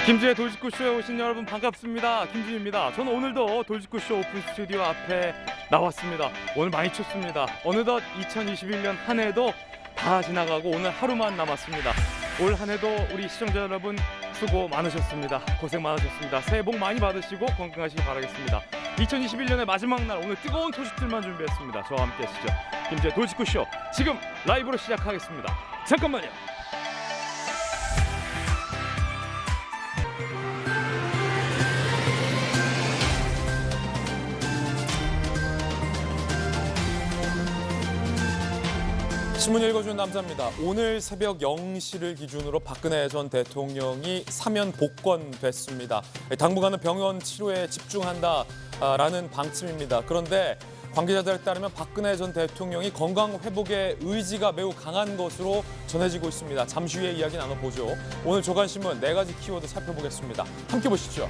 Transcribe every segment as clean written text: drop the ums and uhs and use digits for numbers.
김주의 돌직구쇼에 오신 여러분 반갑습니다. 김주입니다. 저는 오늘도 돌직구쇼 오픈 스튜디오 앞에 나왔습니다. 오늘 많이 춥습니다. 어느덧 2021년 한 해도 다 지나가고 오늘 하루만 남았습니다. 올 한 해도 우리 시청자 여러분 수고 많으셨습니다. 고생 많으셨습니다. 새해 복 많이 받으시고 건강하시기 바라겠습니다. 2021년의 마지막 날 오늘 뜨거운 소식들만 준비했습니다. 저와 함께 하시죠. 김주의 돌직구쇼 지금 라이브로 시작하겠습니다. 잠깐만요. 신문 읽어주는 남자입니다. 오늘 새벽 0시를 기준으로 박근혜 전 대통령이 사면 복권됐습니다. 당분간은 병원 치료에 집중한다라는 방침입니다. 그런데 관계자들에 따르면 박근혜 전 대통령이 건강 회복의 의지가 매우 강한 것으로 전해지고 있습니다. 잠시 후에 이야기 나눠보죠. 오늘 조간신문 4가지 키워드 살펴보겠습니다. 함께 보시죠.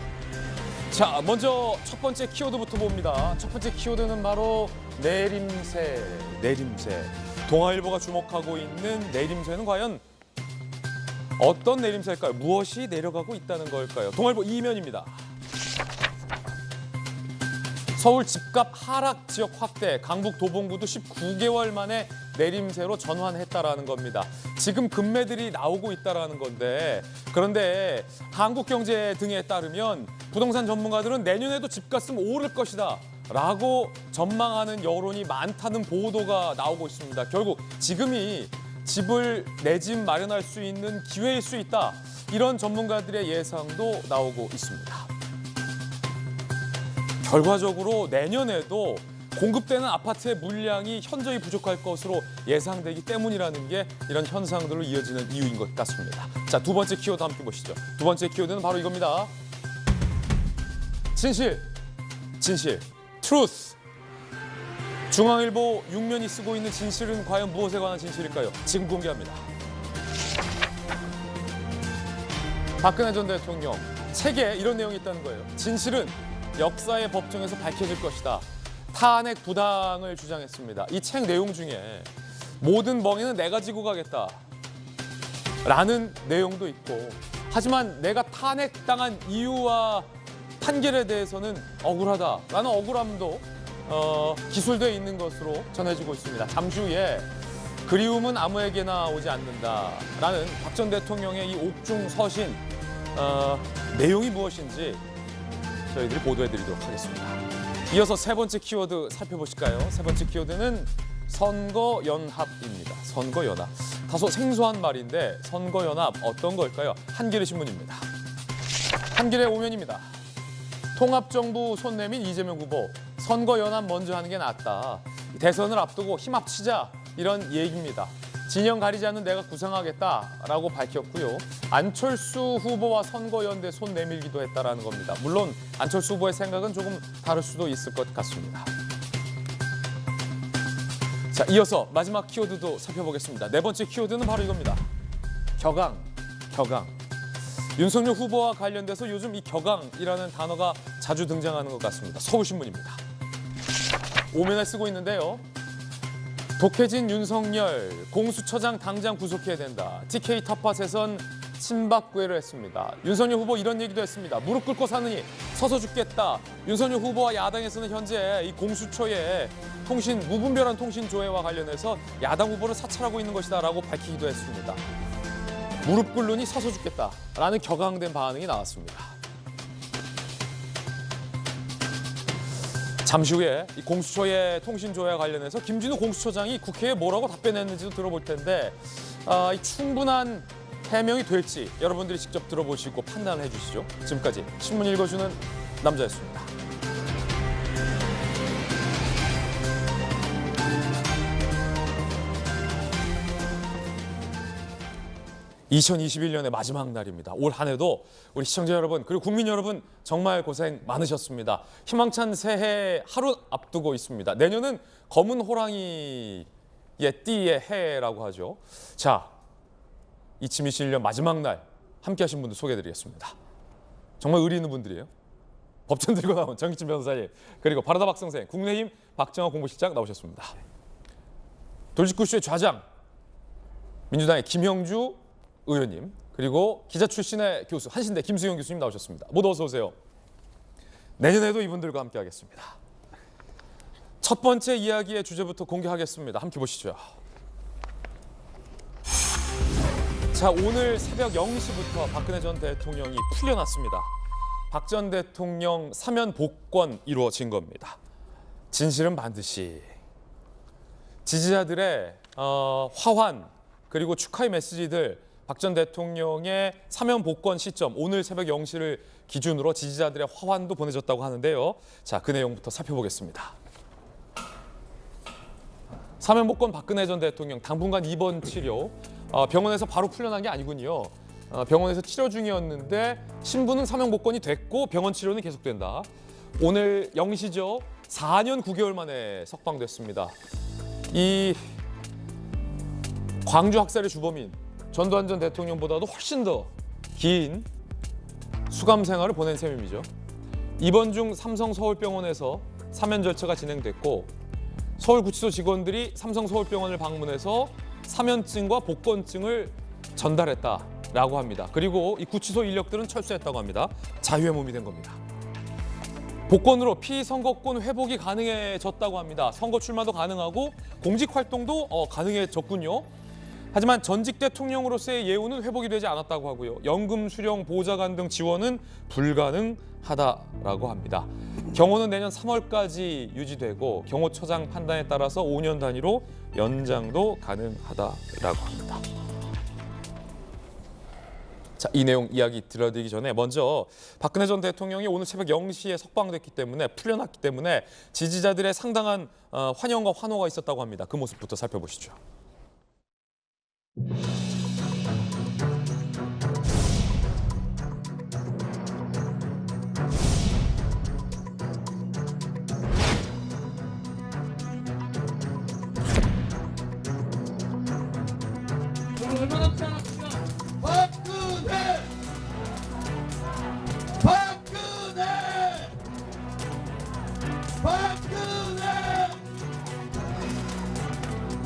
자, 먼저 첫 번째 키워드부터 봅니다. 첫 번째 키워드는 바로 내림세. 동아일보가 주목하고 있는 내림세는 과연 어떤 내림세일까요? 무엇이 내려가고 있다는 걸까요? 동아일보 이면입니다. 서울 집값 하락 지역 확대, 강북 도봉구도 19개월 만에 내림세로 전환했다라는 겁니다. 지금 급매들이 나오고 있다라는 건데, 그런데 한국경제 등에 따르면 부동산 전문가들은 내년에도 집값은 오를 것이다 라고 전망하는 여론이 많다는 보도가 나오고 있습니다. 결국 지금이 내 집 마련할 수 있는 기회일 수 있다. 이런 전문가들의 예상도 나오고 있습니다. 결과적으로 내년에도 공급되는 아파트의 물량이 현저히 부족할 것으로 예상되기 때문이라는 게 이런 현상들로 이어지는 이유인 것 같습니다. 자, 두 번째 키워드 함께 보시죠. 두 번째 키워드는 바로 이겁니다. 진실. 트루스. 중앙일보 6면이 쓰고 있는 진실은 과연 무엇에 관한 진실일까요? 지금 공개합니다. 박근혜 전 대통령 책에 이런 내용이 있다는 거예요. 진실은 역사의 법정에서 밝혀질 것이다. 탄핵 부당을 주장했습니다. 이 책 내용 중에 모든 멍에는 내가 지고 가겠다 라는 내용도 있고, 하지만 내가 탄핵당한 이유와 판결에 대해서는 억울하다라는 억울함도 기술되어 있는 것으로 전해지고 있습니다. 잠시 후에 그리움은 아무에게나 오지 않는다라는 박 전 대통령의 이 옥중 서신 내용이 무엇인지 저희들이 보도해드리도록 하겠습니다. 이어서 세 번째 키워드 살펴보실까요? 세 번째 키워드는 선거연합입니다. 선거연합. 다소 생소한 말인데 선거연합 어떤 걸까요? 한겨레 신문입니다. 한겨레 5면입니다. 통합정부 손 내민 이재명 후보, 선거연합 먼저 하는 게 낫다. 대선을 앞두고 힘 합치자 이런 얘기입니다. 진영 가리지 않는 내가 구상하겠다라고 밝혔고요. 안철수 후보와 선거연대 손 내밀기도 했다라는 겁니다. 물론 안철수 후보의 생각은 조금 다를 수도 있을 것 같습니다. 자, 이어서 마지막 키워드도 살펴보겠습니다. 네 번째 키워드는 바로 이겁니다. 격앙. 윤석열 후보와 관련돼서 요즘 이 격앙이라는 단어가 자주 등장하는 것 같습니다. 서울신문입니다. 오면에 쓰고 있는데요. 독해진 윤석열, 공수처장 당장 구속해야 된다. TK 텃밭에선 친박구애를 했습니다. 윤석열 후보 이런 얘기도 했습니다. 무릎 꿇고 사느니 서서 죽겠다. 윤석열 후보와 야당에서는 현재 이 공수처의 무분별한 통신 조회와 관련해서 야당 후보를 사찰하고 있는 것이다라고 밝히기도 했습니다. 무릎 꿇으니 서서 죽겠다라는 격앙된 반응이 나왔습니다. 잠시 후에 이 공수처의 통신 조회와 관련해서 김진우 공수처장이 국회에 뭐라고 답변했는지도 들어볼 텐데 이 충분한 해명이 될지 여러분들이 직접 들어보시고 판단해 주시죠. 지금까지 신문 읽어주는 남자였습니다. 2021년의 마지막 날입니다. 올 한 해도 우리 시청자 여러분 그리고 국민 여러분 정말 고생 많으셨습니다. 희망찬 새해 하루 앞두고 있습니다. 내년은 검은 호랑이의 띠의 해라고 하죠. 자, 2021년 마지막 날 함께 하신 분들 소개해드리겠습니다. 정말 의리 있는 분들이에요. 법전 들고 나온 정기진 변호사님, 그리고 바르다 박성생, 국민의힘 박정화 공보실장 나오셨습니다. 돌직구쇼의 좌장, 민주당의 김형주 의원님, 그리고 기자 출신의 교수 한신대 김수영 교수님 나오셨습니다. 모두 어서 오세요. 내년에도 이분들과 함께하겠습니다. 첫 번째 이야기의 주제부터 공개하겠습니다. 함께 보시죠. 자, 오늘 새벽 0시부터 박근혜 전 대통령이 풀려났습니다. 박 전 대통령 사면 복권 이루어진 겁니다. 진실은 반드시 지지자들의 화환 그리고 축하의 메시지들 박 전 대통령의 사면 복권 시점 오늘 새벽 0시를 기준으로 지지자들의 화환도 보내졌다고 하는데요. 자, 그 내용부터 살펴보겠습니다. 사면 복권 박근혜 전 대통령 당분간 입원 치료 병원에서 바로 풀려난 게 아니군요. 병원에서 치료 중이었는데 신부는 사면 복권이 됐고 병원 치료는 계속된다. 오늘 0시죠. 4년 9개월 만에 석방됐습니다. 이 광주 학살의 주범인 전두환 전 대통령보다도 훨씬 더 긴 수감 생활을 보낸 셈이죠. 입원 중 삼성 서울병원에서 사면 절차가 진행됐고 서울구치소 직원들이 삼성 서울병원을 방문해서 사면증과 복권증을 전달했다라고 합니다. 그리고 이 구치소 인력들은 철수했다고 합니다. 자유의 몸이 된 겁니다. 복권으로 피선거권 회복이 가능해졌다고 합니다. 선거 출마도 가능하고 공직 활동도 가능해졌군요. 하지만 전직 대통령으로서의 예우는 회복이 되지 않았다고 하고요. 연금 수령, 보좌관 등 지원은 불가능하다라고 합니다. 경호는 내년 3월까지 유지되고 경호처장 판단에 따라서 5년 단위로 연장도 가능하다라고 합니다. 자, 이 내용 이야기 들려드리기 전에 먼저 박근혜 전 대통령이 오늘 새벽 0시에 석방됐기 때문에 풀려났기 때문에 지지자들의 상당한 환영과 환호가 있었다고 합니다. 그 모습부터 살펴보시죠.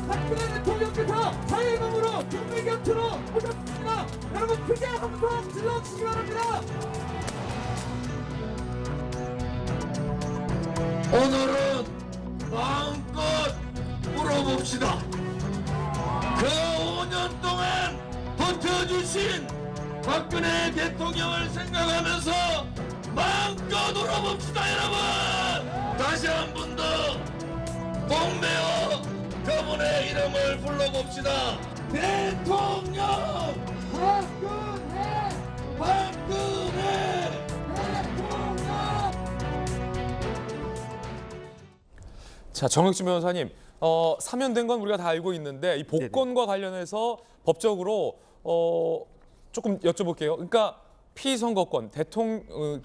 박근혜 대통령께서 자유의 몸으로 국민 곁으로 오셨습니다. 여러분 크게 함성 질러주시기 바랍니다. 오늘은 마음껏 물어봅시다. 그 5년 동안 버텨주신 박근혜 대통령을 생각하면서 마음껏 울어봅시다. 여러분 다시 한 번 더 목매어 그분의 이름을 불러봅시다. 대통령 박근혜 박근혜. 대통령. 자, 정혁진 변호사님, 사면된 건 우리가 다 알고 있는데 이 복권과 관련해서 법적으로 조금 여쭤볼게요. 그러니까 피선거권,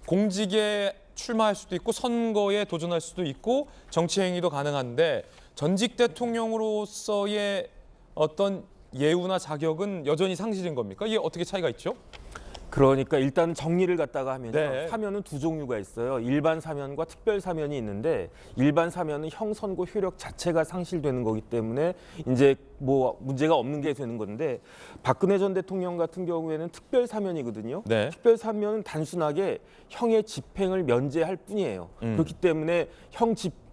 공직에 출마할 수도 있고 선거에 도전할 수도 있고 정치 행위도 가능한데 전직 대통령으로서의 어떤 예우나 자격은 여전히 상실인 겁니까? 이게 어떻게 차이가 있죠? 그러니까 일단 정리를 갖다가 하면요. 네. 사면은 두 종류가 있어요. 일반 사면과 특별 사면이 있는데 일반 사면은 형선고 효력 자체가 상실되는 거기 때문에 이제 뭐 문제가 없는 게 되는 건데 박근혜 전 대통령 같은 경우에는 특별 사면이거든요. 네. 특별 사면은 단순하게 형의 집행을 면제할 뿐이에요. 그렇기 때문에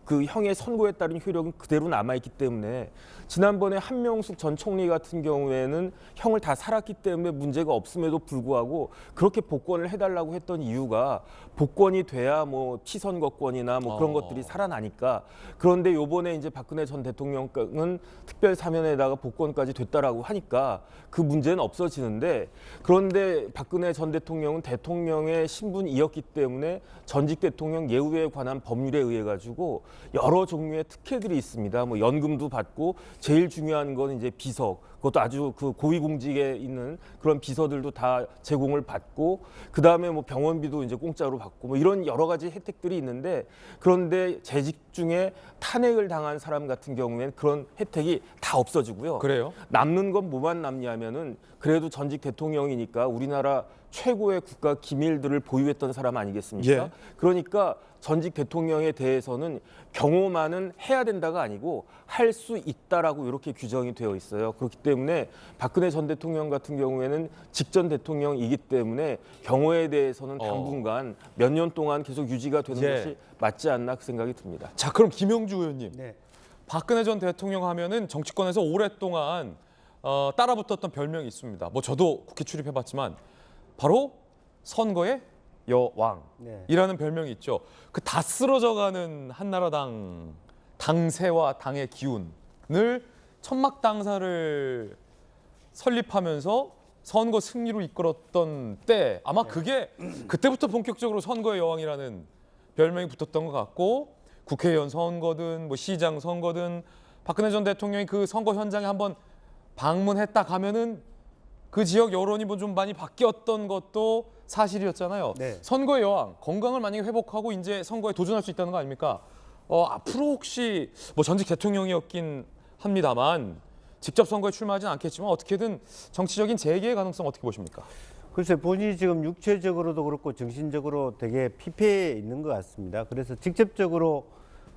그 형의 선고에 따른 효력은 그대로 남아있기 때문에 지난번에 한명숙 전 총리 같은 경우에는 형을 다 살았기 때문에 문제가 없음에도 불구하고 그렇게 복권을 해달라고 했던 이유가 복권이 돼야 뭐 피선거권이나 뭐 그런 것들이 살아나니까. 그런데 요번에 이제 박근혜 전 대통령은 특별 사면에다가 복권까지 됐다라고 하니까 그 문제는 없어지는데, 그런데 박근혜 전 대통령은 대통령의 신분이었기 때문에 전직 대통령 예우에 관한 법률에 의해 가지고 여러 종류의 특혜들이 있습니다. 뭐 연금도 받고 제일 중요한 건 이제 비석, 그것도 아주 그 고위공직에 있는 그런 비서들도 다 제공을 받고, 그 다음에 뭐 병원비도 이제 공짜로 받고 뭐 이런 여러 가지 혜택들이 있는데, 그런데 재직 중에 탄핵을 당한 사람 같은 경우에는 그런 혜택이 다 없어지고요. 그래요? 남는 건 뭐만 남냐면은 그래도 전직 대통령이니까 우리나라 최고의 국가 기밀들을 보유했던 사람 아니겠습니까? 예. 그러니까 전직 대통령에 대해서는 경호만은 해야 된다가 아니고 할 수 있다라고 이렇게 규정이 되어 있어요. 그렇기 때문에 때문에 박근혜 전 대통령 같은 경우에는 직전 대통령이기 때문에 경호에 대해서는 당분간 몇 년 동안 계속 유지가 되는 예. 것이 맞지 않나 그 생각이 듭니다. 자, 그럼 김영주 의원님. 네. 박근혜 전 대통령 하면은 정치권에서 오랫동안 따라붙었던 별명이 있습니다. 뭐 저도 국회 출입해봤지만 바로 선거의 여왕이라는 별명이 있죠. 그 다 쓰러져가는 한나라당 당세와 당의 기운을 천막 당사를 설립하면서 선거 승리로 이끌었던 때 아마 그게 그때부터 본격적으로 선거의 여왕이라는 별명이 붙었던 것 같고 국회의원 선거든 뭐 시장 선거든 박근혜 전 대통령이 그 선거 현장에 한번 방문했다 가면은 그 지역 여론이 뭐 좀 많이 바뀌었던 것도 사실이었잖아요. 네. 선거의 여왕, 건강을 만약에 회복하고 이제 선거에 도전할 수 있다는 거 아닙니까? 앞으로 혹시 뭐 전직 대통령이었긴 합니다만 직접 선거에 출마하지는 않겠지만 어떻게든 정치적인 재개의 가능성 어떻게 보십니까? 글쎄 본인이 지금 육체적으로도 그렇고 정신적으로 되게 피폐해 있는 것 같습니다. 그래서 직접적으로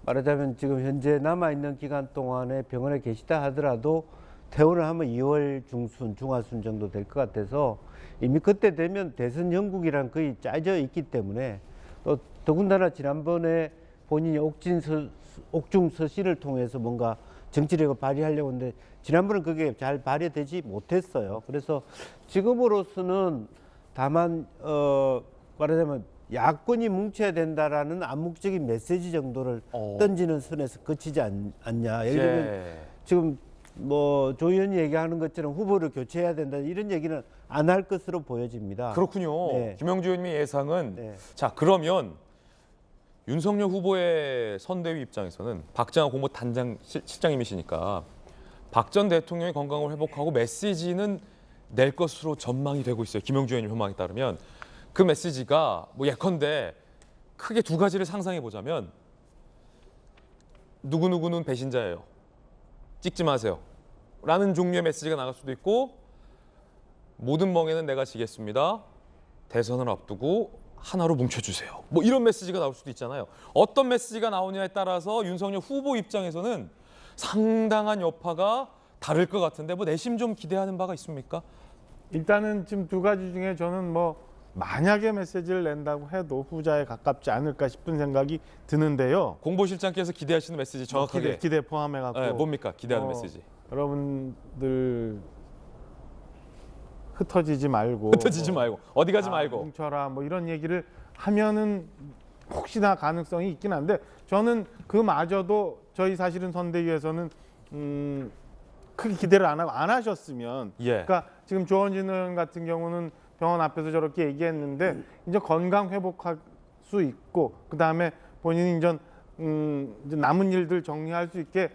말하자면 지금 현재 남아있는 기간 동안에 병원에 계시다 하더라도 퇴원을 하면 2월 중순, 중하순 정도 될 것 같아서 이미 그때 되면 대선 형국이랑 거의 짜져 있기 때문에 또 더군다나 지난번에 본인이 옥중 서신을 통해서 뭔가 정치력을 발휘하려고 했는데 지난번은 그게 잘 발휘되지 못했어요. 그래서 지금으로서는 다만 말하자면 야권이 뭉쳐야 된다라는 암묵적인 메시지 정도를 던지는 선에서 그치지 않냐. 예를 들면 지금 뭐 조 의원이 얘기하는 것처럼 후보를 교체해야 된다 이런 얘기는 안 할 것으로 보여집니다. 그렇군요. 네. 김영주 의원님의 예상은 네. 자 그러면 윤석열 후보의 선대위 입장에서는 박정아 공보단장 실장님이시니까 박 전 대통령의 건강을 회복하고 메시지는 낼 것으로 전망이 되고 있어요. 김영주 의원님 전망에 따르면 그 메시지가 뭐 예컨대 크게 두 가지를 상상해 보자면 누구누구는 배신자예요. 찍지 마세요. 라는 종류의 메시지가 나갈 수도 있고 모든 멍에는 내가 지겠습니다. 대선을 앞두고 하나로 뭉쳐주세요. 뭐 이런 메시지가 나올 수도 있잖아요. 어떤 메시지가 나오냐에 따라서 윤석열 후보 입장에서는 상당한 여파가 다를 것 같은데 뭐 내심 좀 기대하는 바가 있습니까? 일단은 지금 두 가지 중에 저는 뭐 만약에 메시지를 낸다고 해도 후자에 가깝지 않을까 싶은 생각이 드는데요. 공보실장께서 기대하시는 메시지 정확하게 기대 포함해갖고 네, 뭡니까? 기대하는 메시지. 여러분들 흩어지지 말고 흩어지지 말고 어디 가지 다 말고 뭉쳐라 뭐 이런 얘기를 하면은 혹시나 가능성이 있긴 한데 저는 그마저도 저희 사실은 선대위에서는 크게 기대를 안 하고 안 하셨으면 예. 그러니까 지금 조원진 의원 같은 경우는 병원 앞에서 저렇게 얘기했는데 이제 건강 회복할 수 있고 그 다음에 본인이 이제 남은 일들 정리할 수 있게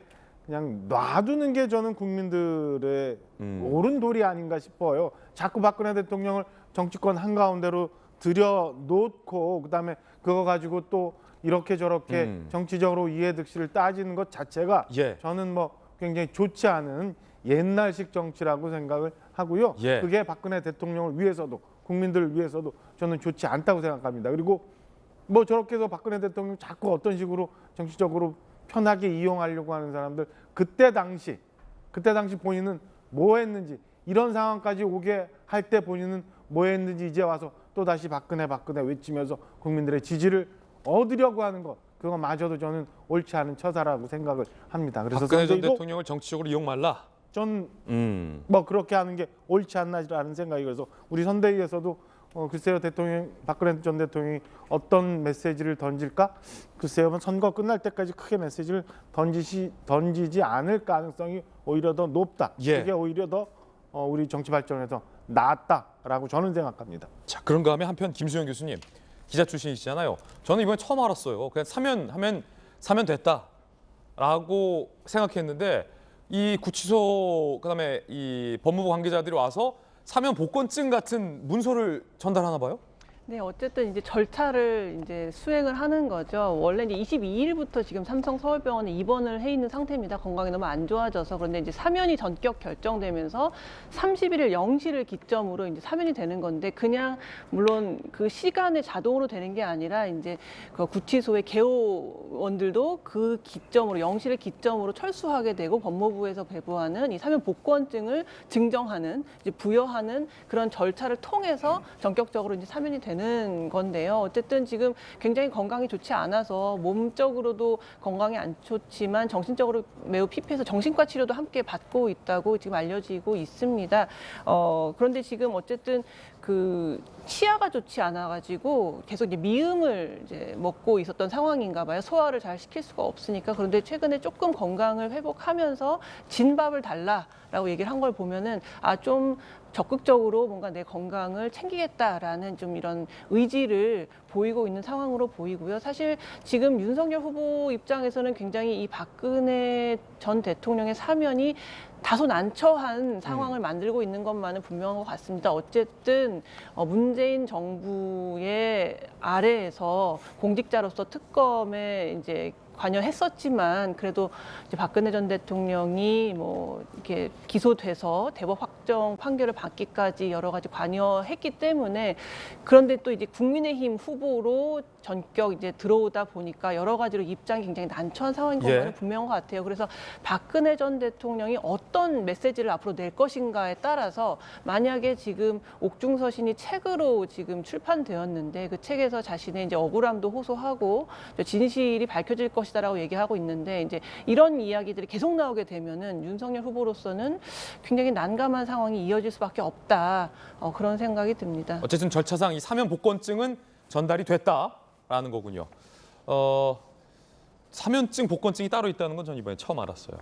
그냥 놔두는 게 저는 국민들의 옳은 도리 아닌가 싶어요. 자꾸 박근혜 대통령을 정치권 한가운데로 들여놓고 그다음에 그거 가지고 또 이렇게 저렇게 정치적으로 이해득실을 따지는 것 자체가 예. 저는 뭐 굉장히 좋지 않은 옛날식 정치라고 생각을 하고요. 예. 그게 박근혜 대통령을 위해서도 국민들을 위해서도 저는 좋지 않다고 생각합니다. 그리고 뭐 저렇게 해서 박근혜 대통령 자꾸 어떤 식으로 정치적으로 편하게 이용하려고 하는 사람들 그때 당시 본인은 뭐 했는지 이런 상황까지 오게 할 때 본인은 뭐 했는지 이제 와서 또 다시 박근혜 외치면서 국민들의 지지를 얻으려고 하는 것 그거마저도 저는 옳지 않은 처사라고 생각을 합니다. 그래서 박근혜 전 선대위도 대통령을 정치적으로 이용 말라. 전 뭐 그렇게 하는 게 옳지 않나라는 생각이 그래서 우리 선대위에서도 글쎄요 박근혜 전 대통령이 어떤 메시지를 던질까 글쎄요 선거 끝날 때까지 크게 메시지를 던지지 않을 가능성이 오히려 더 높다. 예. 그게 오히려 더 우리 정치 발전에서 낫다라고 저는 생각합니다. 자, 그런가 하면 한편 김수영 교수님 기자 출신이시잖아요. 저는 이번에 처음 알았어요. 그냥 사면 됐다라고 생각했는데 이 구치소 그다음에 이 법무부 관계자들이 와서 사면 복권증 같은 문서를 전달하나 봐요? 네, 어쨌든 이제 절차를 이제 수행을 하는 거죠. 원래 이제 22일부터 지금 삼성 서울병원에 입원을 해 있는 상태입니다. 건강이 너무 안 좋아져서. 그런데 이제 사면이 전격 결정되면서 31일 0시를 기점으로 이제 사면이 되는 건데, 그냥 물론 그 시간에 자동으로 되는 게 아니라 이제 그 구치소의 개호원들도 그 기점으로 0시를 기점으로 철수하게 되고, 법무부에서 배부하는 이 사면 복권증을 증정하는, 이제 부여하는 그런 절차를 통해서 전격적으로 이제 사면이 되는 건데요. 어쨌든 지금 굉장히 건강이 좋지 않아서 몸적으로도 건강이 안 좋지만 정신적으로 매우 피폐해서 정신과 치료도 함께 받고 있다고 지금 알려지고 있습니다. 그런데 지금 어쨌든 그 치아가 좋지 않아가지고 계속 이제 미음을 이제 먹고 있었던 상황인가 봐요. 소화를 잘 시킬 수가 없으니까. 그런데 최근에 조금 건강을 회복하면서 진밥을 달라라고 얘기를 한 걸 보면은 좀 적극적으로 뭔가 내 건강을 챙기겠다라는 좀 이런 의지를 보이고 있는 상황으로 보이고요. 사실 지금 윤석열 후보 입장에서는 굉장히 이 박근혜 전 대통령의 사면이 다소 난처한 상황을 만들고 있는 것만은 분명한 것 같습니다. 어쨌든 문재인 정부의 아래에서 공직자로서 특검에 이제 관여했었지만, 그래도 이제 박근혜 전 대통령이 뭐 이렇게 기소돼서 대법 확정 판결을 받기까지 여러 가지 관여했기 때문에, 그런데 또 이제 국민의힘 후보로 전격 이제 들어오다 보니까 여러 가지로 입장이 굉장히 난처한 상황인 것만은 분명한 것 같아요. 그래서 박근혜 전 대통령이 어떤 메시지를 앞으로 낼 것인가에 따라서, 만약에 지금 옥중서신이 책으로 지금 출판되었는데 그 책에서 자신의 이제 억울함도 호소하고 진실이 밝혀질 것이다라고 얘기하고 있는데, 이제 이런 이야기들이 계속 나오게 되면은 윤석열 후보로서는 굉장히 난감한 상황이 이어질 수밖에 없다. 그런 생각이 듭니다. 어쨌든 절차상 이 사면 복권증은 전달이 됐다라는 거군요. 사면증, 복권증이 따로 있다는 건 전 이번에 처음 알았어요.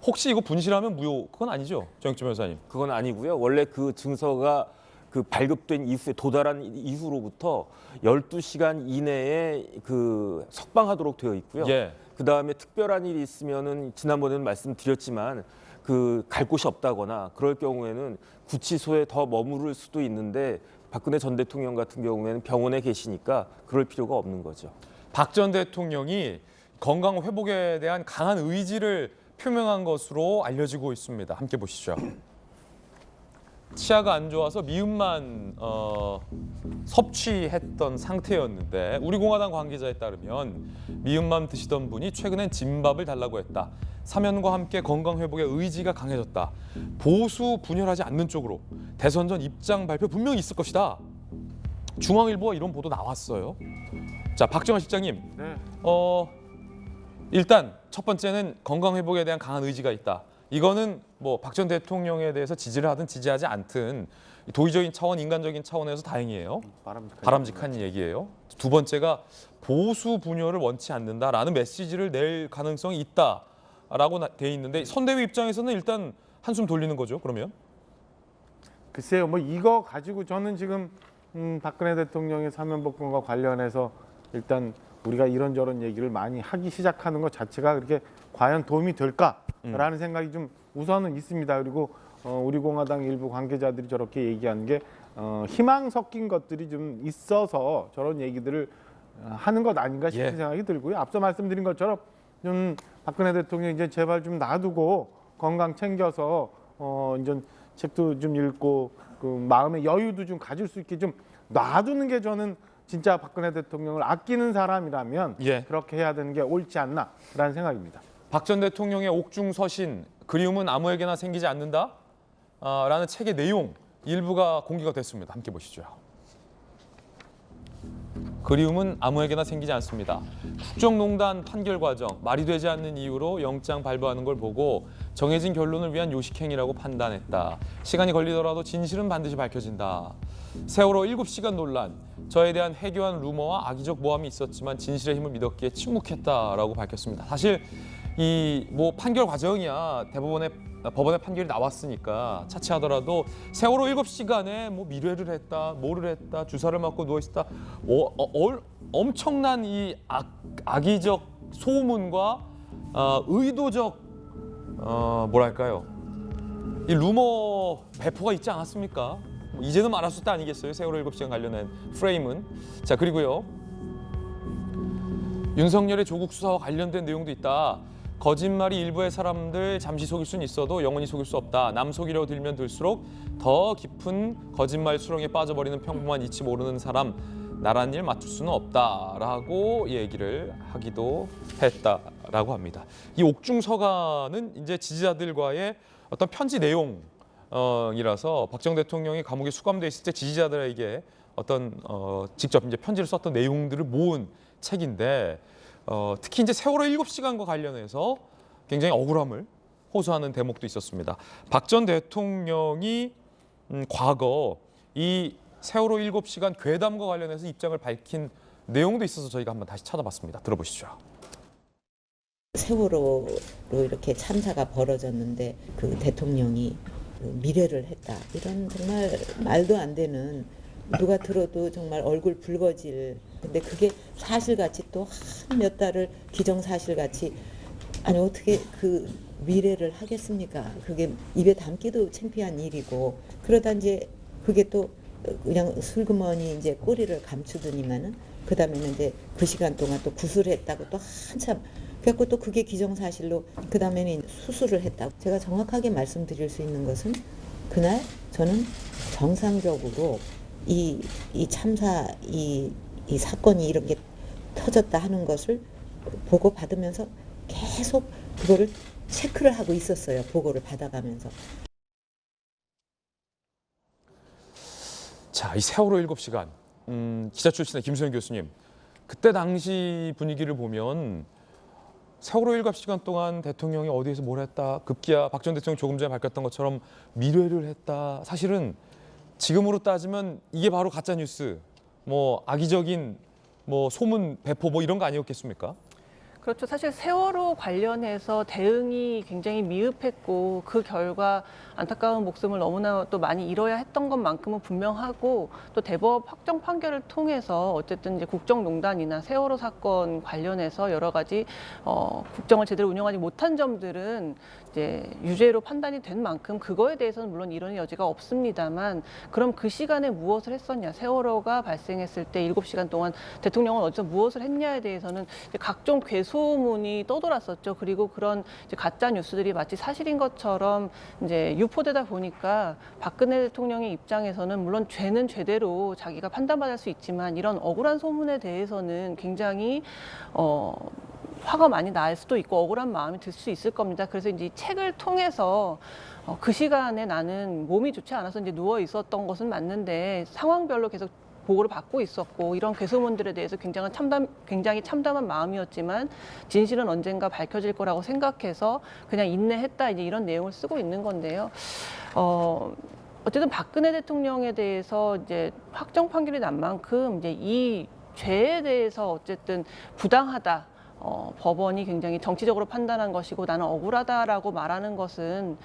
혹시 이거 분실하면 무효, 그건 아니죠, 정영진 변호사님? 그건 아니고요. 원래 그 증서가 그 발급된 이후에 도달한 이후로부터 12시간 이내에 그 석방하도록 되어 있고요. 예. 그다음에 특별한 일이 있으면은 지난번에는 말씀드렸지만 그 갈 곳이 없다거나 그럴 경우에는 구치소에 더 머무를 수도 있는데, 박근혜 전 대통령 같은 경우에는 병원에 계시니까 그럴 필요가 없는 거죠. 박 전 대통령이 건강 회복에 대한 강한 의지를 표명한 것으로 알려지고 있습니다. 함께 보시죠. 치아가 안 좋아서 미음만 섭취했던 상태였는데, 우리 공화당 관계자에 따르면 미음만 드시던 분이 최근엔 진밥을 달라고 했다. 사면과 함께 건강 회복의 의지가 강해졌다. 보수 분열하지 않는 쪽으로 대선 전 입장 발표 분명히 있을 것이다. 중앙일보가 이런 보도 나왔어요. 자, 박정환 실장님. 네. 일단 첫 번째는 건강 회복에 대한 강한 의지가 있다. 이거는 뭐 박 전 대통령에 대해서 지지를 하든 지지하지 않든 도의적인 차원, 인간적인 차원에서 다행이에요. 바람직한 얘기예요. 두 번째가 보수 분열을 원치 않는다라는 메시지를 낼 가능성이 있다라고 돼 있는데, 선대위 입장에서는 일단 한숨 돌리는 거죠, 그러면? 글쎄요, 뭐 이거 가지고 저는 지금 박근혜 대통령의 사면 복권과 관련해서 일단 우리가 이런저런 얘기를 많이 하기 시작하는 것 자체가 그렇게 과연 도움이 될까라는 생각이 좀 우선은 있습니다. 그리고 우리 공화당 일부 관계자들이 저렇게 얘기하는 게 희망 섞인 것들이 좀 있어서 저런 얘기들을 하는 것 아닌가 싶은 생각이 들고요. 앞서 말씀드린 것처럼 좀 박근혜 대통령 이제 제발 좀 놔두고 건강 챙겨서 이제 책도 좀 읽고 그 마음의 여유도 좀 가질 수 있게 좀 놔두는 게, 저는 진짜 박근혜 대통령을 아끼는 사람이라면 그렇게 해야 되는 게 옳지 않나라는 생각입니다. 박 전 대통령의 옥중서신, 그리움은 아무에게나 생기지 않는다 라는 책의 내용 일부가 공개가 됐습니다. 함께 보시죠. 그리움은 아무에게나 생기지 않습니다. 국정농단 판결 과정, 말이 되지 않는 이유로 영장 발부하는 걸 보고 정해진 결론을 위한 요식행위라고 판단했다. 시간이 걸리더라도 진실은 반드시 밝혀진다. 세월호 7시간 논란, 저에 대한 해교한 루머와 악의적 모함이 있었지만 진실의 힘을 믿었기에 침묵했다라고 밝혔습니다. 사실 이 뭐 판결 과정이야 법원의 판결이 나왔으니까 차치하더라도 세월호 7시간에 뭐 미뢰를 했다, 뭐를 했다, 주사를 맞고 누워 있었다, 엄청난 이 악의적 소문과 의도적 뭐랄까요, 이 루머 배포가 있지 않았습니까? 이제는 말할 수 있다 아니겠어요? 세월호 7시간 관련된 프레임은. 자, 그리고요. 윤석열의 조국 수사와 관련된 내용도 있다. 거짓말이 일부의 사람들 잠시 속일 수는 있어도 영원히 속일 수 없다. 남 속이려 들면 들수록 더 깊은 거짓말 수렁에 빠져버리는 평범한 이치 모르는 사람 나란 일 맡을 수는 없다라고 얘기를 하기도 했다라고 합니다. 이 옥중서가는 이제 지지자들과의 어떤 편지 내용이라서 박정 대통령이 감옥에 수감돼 있을 때 지지자들에게 어떤 직접 이제 편지를 썼던 내용들을 모은 책인데 특히 이제 세월호 7시간과 관련해서 굉장히 억울함을 호소하는 대목도 있었습니다. 박 전 대통령이 과거 이 세월호 7시간 괴담과 관련해서 입장을 밝힌 내용도 있어서 저희가 한번 다시 찾아봤습니다. 들어보시죠. 세월호로 이렇게 참사가 벌어졌는데 그 대통령이 미래를 했다. 이런 정말 말도 안 되는, 누가 들어도 정말 얼굴 붉어질, 근데 그게 사실같이 또 한 몇 달을 기정사실같이, 아니 어떻게 그 미래를 하겠습니까? 그게 입에 담기도 창피한 일이고, 그러다 이제 그게 또 그냥 슬그머니 이제 꼬리를 감추더니만은 그 다음에는 이제 그 시간 동안 또 구술했다고 또 한참, 그래갖고 또 그게 기정사실로 그 다음에는 수술을 했다고. 제가 정확하게 말씀드릴 수 있는 것은 그날 저는 정상적으로 이 참사 이 사건이 이렇게 터졌다 하는 것을 보고 받으면서 계속 그거를 체크를 하고 있었어요. 보고를 받아가면서. 자, 이 세월호 7시간 기자 출신의 김소영 교수님, 그때 당시 분위기를 보면 세월호 7시간 동안 대통령이 어디에서 뭘 했다, 급기야 박 전 대통령이 조금 전에 밝혔던 것처럼 미래를 했다. 사실은 지금으로 따지면 이게 바로 가짜 뉴스, 뭐 악의적인 뭐 소문 배포 뭐 이런 거 아니었겠습니까? 그렇죠. 사실 세월호 관련해서 대응이 굉장히 미흡했고 그 결과 안타까운 목숨을 너무나 또 많이 잃어야 했던 것만큼은 분명하고, 또 대법 확정 판결을 통해서 어쨌든 이제 국정농단이나 세월호 사건 관련해서 여러 가지 국정을 제대로 운영하지 못한 점들은 이제 유죄로 판단이 된 만큼 그거에 대해서는 물론 이론의 여지가 없습니다만, 그럼 그 시간에 무엇을 했었냐, 세월호가 발생했을 때 7시간 동안 대통령은 어디서 무엇을 했냐에 대해서는 이제 각종 괴소문이 떠돌았었죠. 그리고 그런 이제 가짜 뉴스들이 마치 사실인 것처럼 이제 유포되다 보니까 박근혜 대통령의 입장에서는 물론 죄는 죄대로 자기가 판단받을 수 있지만 이런 억울한 소문에 대해서는 굉장히 화가 많이 날 수도 있고 억울한 마음이 들 수 있을 겁니다. 그래서 이제 이 책을 통해서 그 시간에 나는 몸이 좋지 않아서 이제 누워 있었던 것은 맞는데 상황별로 계속 보고를 받고 있었고, 이런 괴소문들에 대해서 굉장히 참담한 마음이었지만 진실은 언젠가 밝혀질 거라고 생각해서 그냥 인내했다, 이제 이런 내용을 쓰고 있는 건데요. 어쨌든 박근혜 대통령에 대해서 이제 확정 판결이 난 만큼 이제 이 죄에 대해서 어쨌든 부당하다, 법원이 굉장히 정치적으로 판단한 것이고 나는 억울하다라고 말하는 것은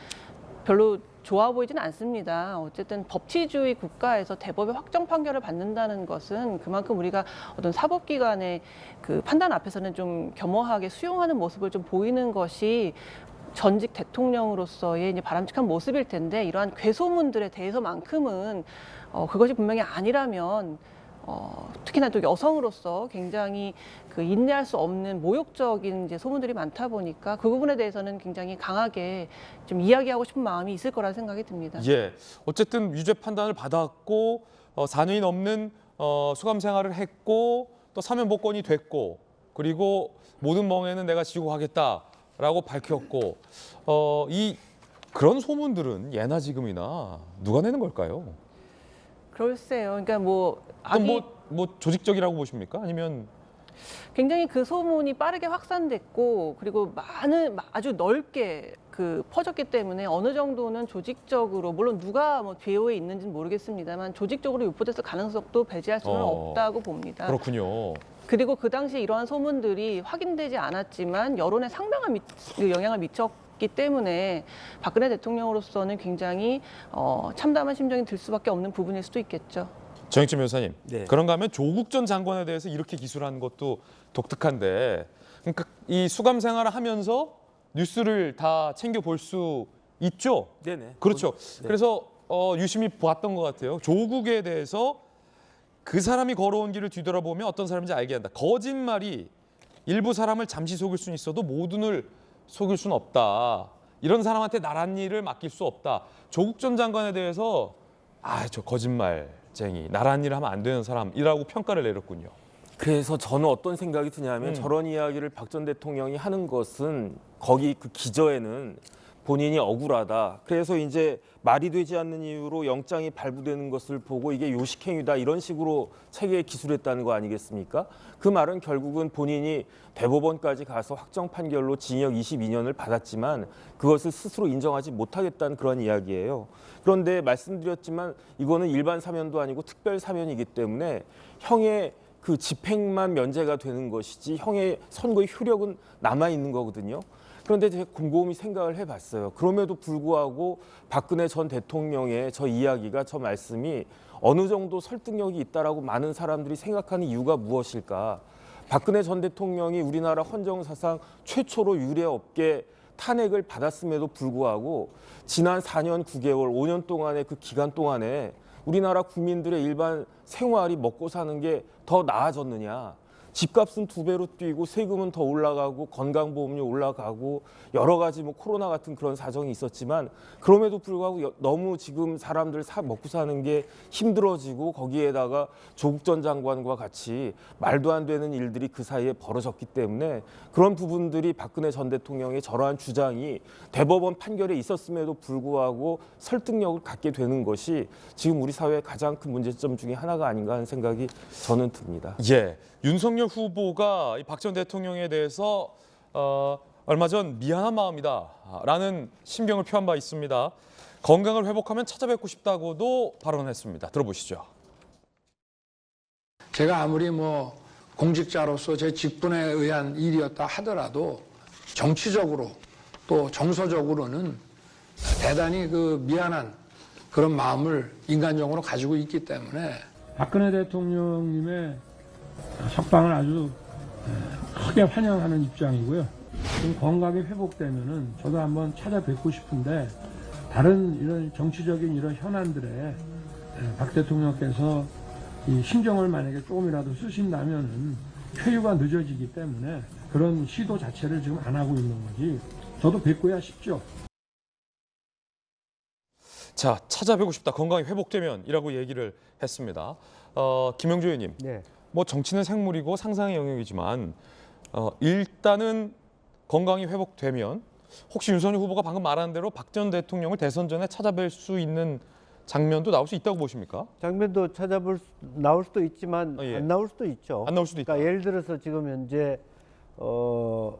별로 좋아 보이진 않습니다. 어쨌든 법치주의 국가에서 대법의 확정 판결을 받는다는 것은 그만큼 우리가 어떤 사법기관의 그 판단 앞에서는 좀 겸허하게 수용하는 모습을 좀 보이는 것이 전직 대통령으로서의 이제 바람직한 모습일 텐데, 이러한 괴소문들에 대해서만큼은 그것이 분명히 아니라면 특히나 또 여성으로서 굉장히 그 인내할 수 없는 모욕적인 이제 소문들이 많다 보니까 그 부분에 대해서는 굉장히 강하게 좀 이야기하고 싶은 마음이 있을 거라 생각이 듭니다. 예, 어쨌든 유죄 판단을 받았고 4년이 넘는 수감 생활을 했고 또 사면 복권이 됐고, 그리고 모든 멍에는 내가 지고 가겠다라고 밝혔고, 그런 소문들은 예나 지금이나 누가 내는 걸까요? 글쎄요. 그러니까 뭐 조직적이라고 보십니까? 아니면 굉장히 그 소문이 빠르게 확산됐고, 그리고 아주 넓게 그 퍼졌기 때문에 어느 정도는 조직적으로, 물론 누가 뭐 배후에 있는지는 모르겠습니다만 조직적으로 유포됐을 가능성도 배제할 수는 없다고 봅니다. 그렇군요. 그리고 그 당시에 이러한 소문들이 확인되지 않았지만 여론에 상당한 영향을 미쳤기 때문에 박근혜 대통령으로서는 굉장히 참담한 심정이 들 수밖에 없는 부분일 수도 있겠죠. 정익진 변호사님, 네. 그런가 하면 조국 전 장관에 대해서 이렇게 기술하는 것도 독특한데, 그러니까 이 수감 생활을 하면서 뉴스를 다 챙겨 볼 수 있죠. 네네. 그렇죠. 네. 그래서 유심히 보았던 것 같아요. 조국에 대해서 그 사람이 걸어온 길을 뒤돌아보면 어떤 사람인지 알게 한다. 거짓말이 일부 사람을 잠시 속일 수는 있어도 모든을 속일 수는 없다. 이런 사람한테 나란 일을 맡길 수 없다. 조국 전 장관에 대해서 저 거짓말쟁이, 나란 일을 하면 안 되는 사람이라고 평가를 내렸군요. 그래서 저는 어떤 생각이 드냐면 저런 이야기를 박 전 대통령이 하는 것은 거기 그 기저에는 본인이 억울하다. 그래서 이제 말이 되지 않는 이유로 영장이 발부되는 것을 보고 이게 요식행위다 이런 식으로 체계에 기술했다는 거 아니겠습니까? 그 말은 결국은 본인이 대법원까지 가서 확정 판결로 징역 22년을 받았지만 그것을 스스로 인정하지 못하겠다는 그런 이야기예요. 그런데 말씀드렸지만 이거는 일반 사면도 아니고 특별 사면이기 때문에 형의 그 집행만 면제가 되는 것이지 형의 선고의 효력은 남아 있는 거거든요. 그런데 제가 곰곰이 생각을 해봤어요. 그럼에도 불구하고 박근혜 전 대통령의 저 이야기가, 저 말씀이 어느 정도 설득력이 있다라고 많은 사람들이 생각하는 이유가 무엇일까? 박근혜 전 대통령이 우리나라 헌정사상 최초로 유례 없게 탄핵을 받았음에도 불구하고 지난 4년 9개월, 5년 동안의 그 기간 동안에 우리나라 국민들의 일반 생활이 먹고 사는 게 더 나아졌느냐? 집값은 2배로 뛰고 세금은 더 올라가고 건강보험료 올라가고 여러 가지 뭐 코로나 같은 그런 사정이 있었지만 그럼에도 불구하고 너무 지금 사람들 먹고 사는 게 힘들어지고 거기에다가 조국 전 장관과 같이 말도 안 되는 일들이 그 사이에 벌어졌기 때문에 그런 부분들이 박근혜 전 대통령의 저러한 주장이 대법원 판결에 있었음에도 불구하고 설득력을 갖게 되는 것이 지금 우리 사회의 가장 큰 문제점 중에 하나가 아닌가 하는 생각이 저는 듭니다. 예, 윤석열 후보가 박 전 대통령에 대해서 얼마 전 미안한 마음이다라는 심경을 표한 바 있습니다. 건강을 회복하면 찾아뵙고 싶다고도 발언했습니다. 들어보시죠. 제가 아무리 뭐 공직자로서 제 직분에 의한 일이었다 하더라도 정치적으로 또 정서적으로는 대단히 그 미안한 그런 마음을 인간적으로 가지고 있기 때문에 박근혜 대통령님의 석방을 아주 크게 환영하는 입장이고요. 좀 건강이 회복되면은 저도 한번 찾아뵙고 싶은데 다른 이런 정치적인 이런 현안들에 박 대통령께서 이 신경을 만약에 조금이라도 쓰신다면은 쾌유가 늦어지기 때문에 그런 시도 자체를 지금 안 하고 있는 거지. 저도 뵙고야 싶죠. 자, 찾아뵈고 싶다. 건강이 회복되면이라고 얘기를 했습니다. 김영주 의원님. 네. 뭐 정치는 생물이고 상상의 영역이지만 일단은 건강이 회복되면 혹시 윤석열 후보가 방금 말한 대로 박 전 대통령을 대선 전에 찾아뵐 수 있는 장면도 나올 수 있다고 보십니까? 장면도 나올 수도 있지만 예. 안 나올 수도 있죠. 안 나올 수도 있다. 그러니까 예를 들어서 지금 현재 또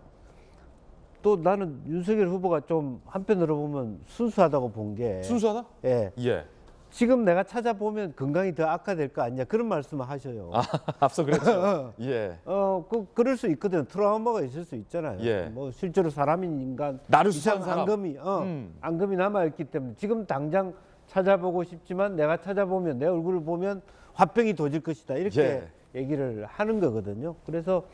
나는 윤석열 후보가 좀 한편으로 보면 순수하다고 본 게 순수하다? 예. 예. 지금 내가 찾아보면 건강이 더 악화될 거 아니냐 그런 말씀을 하셔요. 앞서 그랬죠. 예. 그럴 수 있거든. 트라우마가 있을 수 있잖아요. 예. 뭐 실제로 사람인 인간 나를 이상 수사한 사람. 앙금이 남아 있기 때문에 지금 당장 찾아보고 싶지만 내가 찾아보면 내 얼굴을 보면 화병이 도질 것이다 이렇게 예. 얘기를 하는 거거든요. 그래서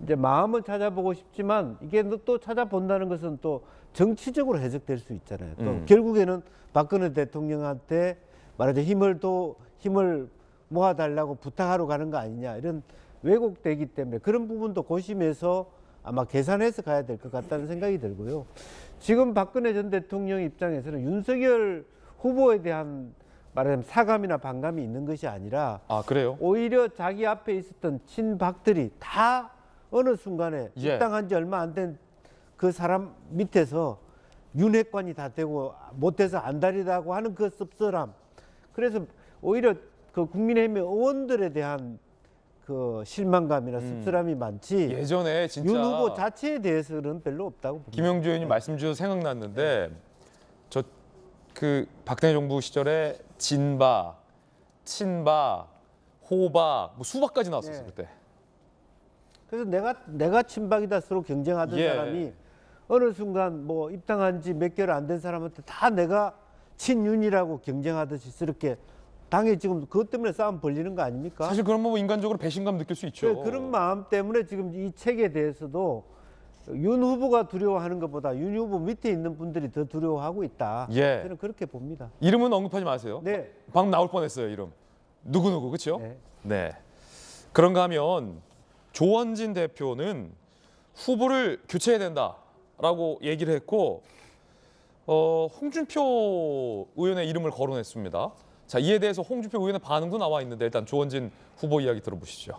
이제 마음은 찾아보고 싶지만 이게 또 찾아본다는 것은 또 정치적으로 해석될 수 있잖아요. 또 결국에는 박근혜 대통령한테 말하자면 힘을 모아달라고 부탁하러 가는 거 아니냐 이런 왜곡되기 때문에 그런 부분도 고심해서 아마 계산해서 가야 될 것 같다는 생각이 들고요. 지금 박근혜 전 대통령 입장에서는 윤석열 후보에 대한 말하자면 사감이나 반감이 있는 것이 아니라 그래요? 오히려 자기 앞에 있었던 친박들이 다 어느 순간에 예. 입당한 지 얼마 안 된 그 사람 밑에서 윤핵관이 다 되고 못해서 안달이다고 하는 그 씁쓸함. 그래서 오히려 그 국민의힘 의원들에 대한 그 실망감이나 씁쓸함이 많지. 예전에 진짜 윤 후보 자체에 대해서는 별로 없다고 봅니다. 김영주 의원님 말씀 주셔서 생각났는데 저 그 박근혜 정부 시절에 진박, 친박, 호박, 뭐 수박까지 나왔었어요. 예. 그때. 그래서 내가 친박이다 서로 경쟁하던 예. 사람이 어느 순간 뭐 입당한 지 몇 개월 안 된 사람한테 다 내가 친윤이라고 경쟁하듯이 이렇게 당에 지금 그것 때문에 싸움 벌리는 거 아닙니까? 사실 그런 뭐 인간적으로 배신감 느낄 수 있죠. 그런 마음 때문에 지금 이 책에 대해서도 윤 후보가 두려워하는 것보다 윤 후보 밑에 있는 분들이 더 두려워하고 있다. 예. 저는 그렇게 봅니다. 이름은 언급하지 마세요. 네. 방금 나올 뻔했어요, 이름. 누구누구, 그렇죠? 네. 네. 그런가 하면 조원진 대표는 후보를 교체해야 된다라고 얘기를 했고 홍준표 의원의 이름을 거론했습니다. 자, 이에 대해서 홍준표 의원의 반응도 나와 있는데 일단 조원진 후보 이야기 들어보시죠.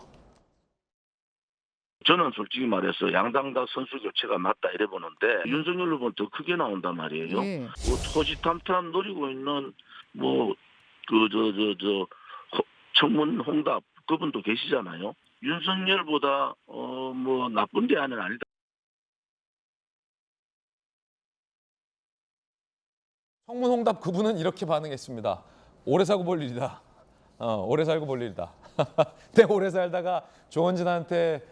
저는 솔직히 말해서 양당 다 선수 교체가 맞다 이래 보는데 윤석열 후보는 더 크게 나온단 말이에요. 뭐 토지탐탐 노리고 있는 청문 홍답 그분도 계시잖아요. 윤석열보다 뭐 나쁜 대안은 아니다. 청문 홍답 그분은 이렇게 반응했습니다. 오래 살고 볼 일이다. 오래 살고 볼 일이다. 내가 오래 살다가 조원진한테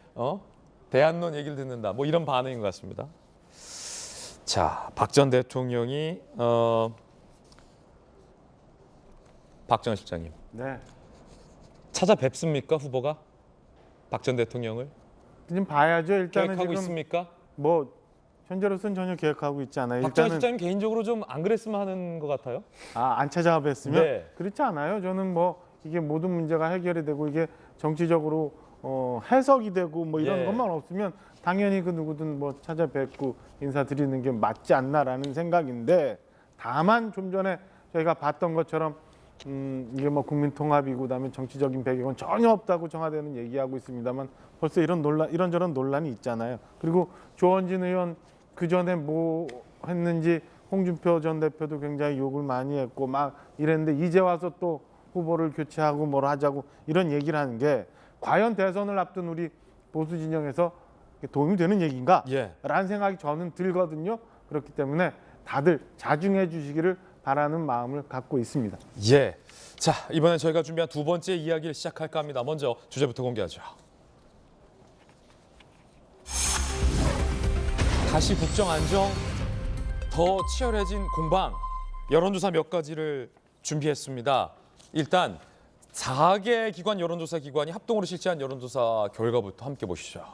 대안론 얘기를 듣는다. 뭐 이런 반응인 것 같습니다. 자, 박 전 대통령이 박 전 실장님 네. 찾아뵙습니까 후보가 박 전 대통령을 지금 봐야죠. 일단은 계획하고 지금 있습니까? 뭐 현재로서는 전혀 계획하고 있지 않아요. 박 전 일단은 실장님 개인적으로 좀 안 그랬으면 하는 것 같아요. 안 찾아뵀으면 네. 그렇지 않아요. 저는 뭐 이게 모든 문제가 해결이 되고 이게 정치적으로 해석이 되고 뭐 이런 예. 것만 없으면 당연히 그 누구든 뭐 찾아뵙고 인사드리는 게 맞지 않나라는 생각인데 다만 좀 전에 저희가 봤던 것처럼 이게 뭐 국민통합이고 그다음에 정치적인 배경은 전혀 없다고 청와대는 얘기하고 있습니다만 벌써 이런저런 논란이 있잖아요. 그리고 조원진 의원 그 전에 뭐 했는지 홍준표 전 대표도 굉장히 욕을 많이 했고 막 이랬는데 이제 와서 또 후보를 교체하고 뭘 하자고 이런 얘기를 하는 게 과연 대선을 앞둔 우리 보수 진영에서 도움이 되는 얘기인가? 예. 라는 생각이 저는 들거든요. 그렇기 때문에 다들 자중해 주시기를 바라는 마음을 갖고 있습니다. 예. 자, 이번엔 저희가 준비한 두 번째 이야기를 시작할까 합니다. 먼저 주제부터 공개하죠. 다시 국정 안정 더 치열해진 공방 여론조사 몇 가지를 준비했습니다. 일단 4개 기관 여론조사 기관이 합동으로 실시한 여론조사 결과부터 함께 보시죠.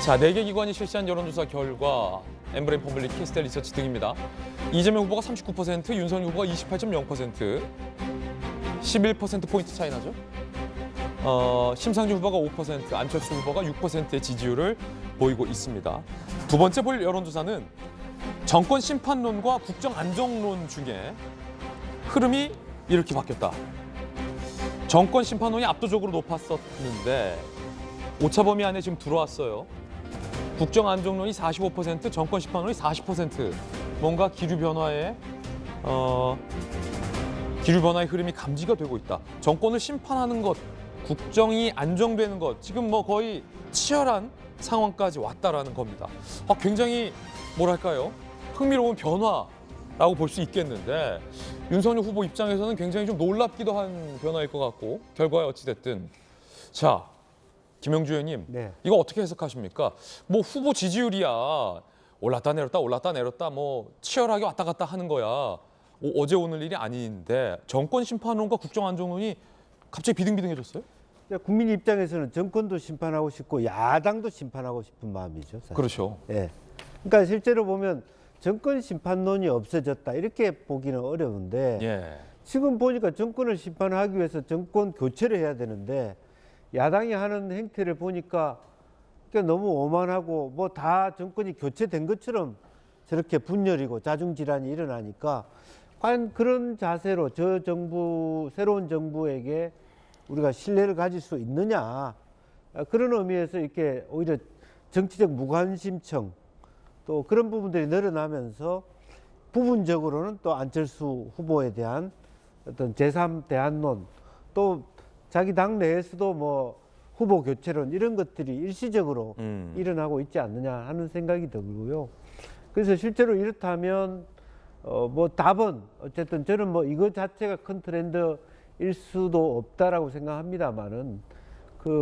자, 4개 기관이 실시한 여론조사 결과 엠브레인 퍼블릭, 키스텔 리서치 등입니다. 이재명 후보가 39%, 윤석열 후보가 28.0%, 11%포인트 차이 나죠. 심상정 후보가 5%, 안철수 후보가 6%의 지지율을 보이고 있습니다. 두 번째 볼 여론조사는 정권 심판론과 국정 안정론 중에 흐름이 이렇게 바뀌었다. 정권 심판론이 압도적으로 높았었는데 오차 범위 안에 지금 들어왔어요. 국정 안정론이 45%, 정권 심판론이 40%. 뭔가 기류 변화의 흐름이 감지가 되고 있다. 정권을 심판하는 것, 국정이 안정되는 것, 지금 뭐 거의 치열한 상황까지 왔다라는 겁니다. 굉장히 뭐랄까요? 흥미로운 변화라고 볼 수 있겠는데 윤석열 후보 입장에서는 굉장히 좀 놀랍기도 한 변화일 것 같고 결과에 어찌 됐든 자, 김영주 의원님, 네. 이거 어떻게 해석하십니까? 뭐 후보 지지율이야 올랐다 내렸다 뭐 치열하게 왔다 갔다 하는 거야. 어제 오늘 일이 아닌데 정권 심판론과 국정 안정론이 갑자기 비등비등해졌어요? 국민 입장에서는 정권도 심판하고 싶고 야당도 심판하고 싶은 마음이죠. 사실. 그렇죠. 예. 그러니까 실제로 보면 정권 심판론이 없어졌다 이렇게 보기는 어려운데 예. 지금 보니까 정권을 심판하기 위해서 정권 교체를 해야 되는데 야당이 하는 행태를 보니까 너무 오만하고 뭐 다 정권이 교체된 것처럼 저렇게 분열이고 자중질환이 일어나니까 과연 그런 자세로 저 정부, 새로운 정부에게 우리가 신뢰를 가질 수 있느냐, 그런 의미에서 이렇게 오히려 정치적 무관심청 또 그런 부분들이 늘어나면서 부분적으로는 또 안철수 후보에 대한 어떤 제3 대안론 또 자기 당 내에서도 뭐 후보 교체론 이런 것들이 일시적으로 일어나고 있지 않느냐 하는 생각이 들고요. 그래서 실제로 이렇다면 뭐 답은 어쨌든 저는 뭐 이거 자체가 큰 트렌드일 수도 없다라고 생각합니다만은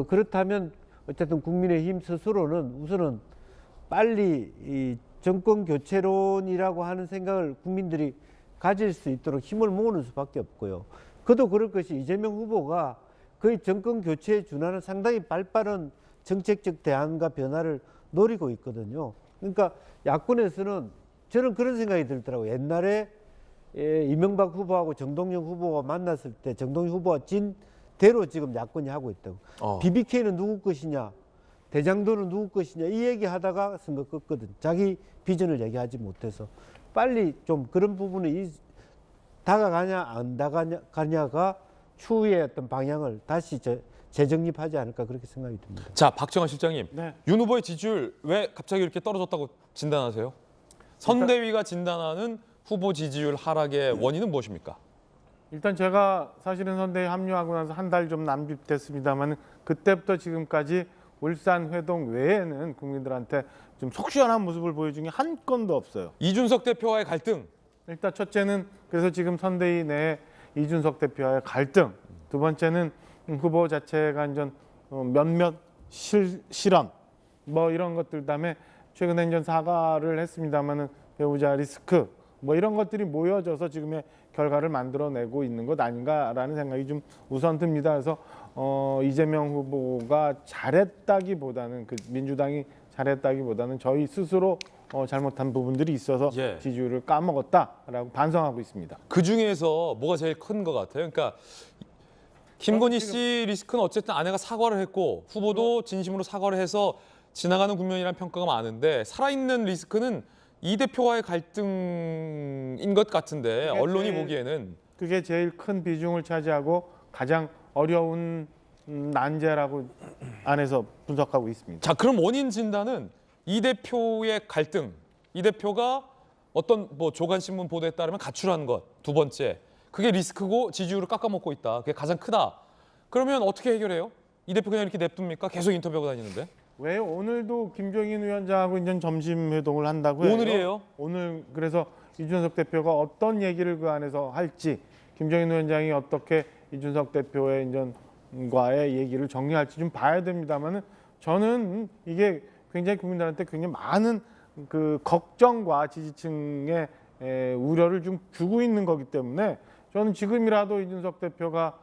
그렇다면 어쨌든 국민의힘 스스로는 우선은 빨리 이 정권 교체론이라고 하는 생각을 국민들이 가질 수 있도록 힘을 모으는 수밖에 없고요. 그도 그럴 것이 이재명 후보가 거의 정권 교체에 준하는 상당히 발빠른 정책적 대안과 변화를 노리고 있거든요. 그러니까 야권에서는 저는 그런 생각이 들더라고요. 옛날에 이명박 후보하고 정동영 후보가 만났을 때 정동영 후보가 진 대로 지금 야권이 하고 있다고. BBK는 누구 것이냐, 대장동은 누구 것이냐 이 얘기하다가 선거 껐거든. 자기 비전을 얘기하지 못해서 빨리 좀 그런 부분이 다가가냐 안 다가가냐가 추후의 어떤 방향을 다시 재정립하지 않을까 그렇게 생각이 듭니다. 자, 박정환 실장님, 네. 윤 후보의 지지율 왜 갑자기 이렇게 떨어졌다고 진단하세요? 선대위가 진단하는 후보 지지율 하락의 원인은 무엇입니까? 일단 제가 사실은 선대위 합류하고 나서 한 달 좀 남짓됐습니다만 그때부터 지금까지 울산 회동 외에는 국민들한테 좀 속 시원한 모습을 보여준 게 한 건도 없어요. 이준석 대표와의 갈등. 일단 첫째는 그래서 지금 선대위 내에 이준석 대표와의 갈등. 두 번째는 후보 자체가 이제 몇몇 실언 뭐 이런 것들 다음에 최근에 이제 사과를 했습니다마는 배우자 리스크 뭐 이런 것들이 모여져서 지금의 결과를 만들어내고 있는 것 아닌가라는 생각이 좀 우선 듭니다. 그래서 이재명 후보가 잘했다기보다는 그 민주당이 잘했다기보다는 저희 스스로 잘못한 부분들이 있어서 예. 지지율을 까먹었다라고 반성하고 있습니다. 그 중에서 뭐가 제일 큰 것 같아요? 그러니까 김건희 씨 리스크는 어쨌든 아내가 사과를 했고 후보도 진심으로 사과를 해서 지나가는 국면이라는 평가가 많은데 살아있는 리스크는 이 대표와의 갈등인 것 같은데 언론이 보기에는 그게 제일 큰 비중을 차지하고 가장 어려운 난제라고 안에서 분석하고 있습니다. 자, 그럼 원인 진단은 이 대표의 갈등, 이 대표가 어떤 뭐 조간신문 보도에 따르면 가출한 것, 두 번째 그게 리스크고 지지율을 깎아먹고 있다. 그게 가장 크다. 그러면 어떻게 해결해요? 이 대표 그냥 이렇게 냅둡니까? 계속 인터뷰하고 다니는데. 왜 오늘도 김종인 위원장하고 이제 점심 회동을 한다고 해요. 오늘이에요? 오늘 그래서 이준석 대표가 어떤 얘기를 그 안에서 할지 김종인 위원장이 어떻게 이준석 대표의 과의 얘기를 정리할지 좀 봐야 됩니다만은 저는 이게 굉장히 국민들한테 굉장히 많은 그 걱정과 지지층의 우려를 좀 주고 있는 거기 때문에 저는 지금이라도 이준석 대표가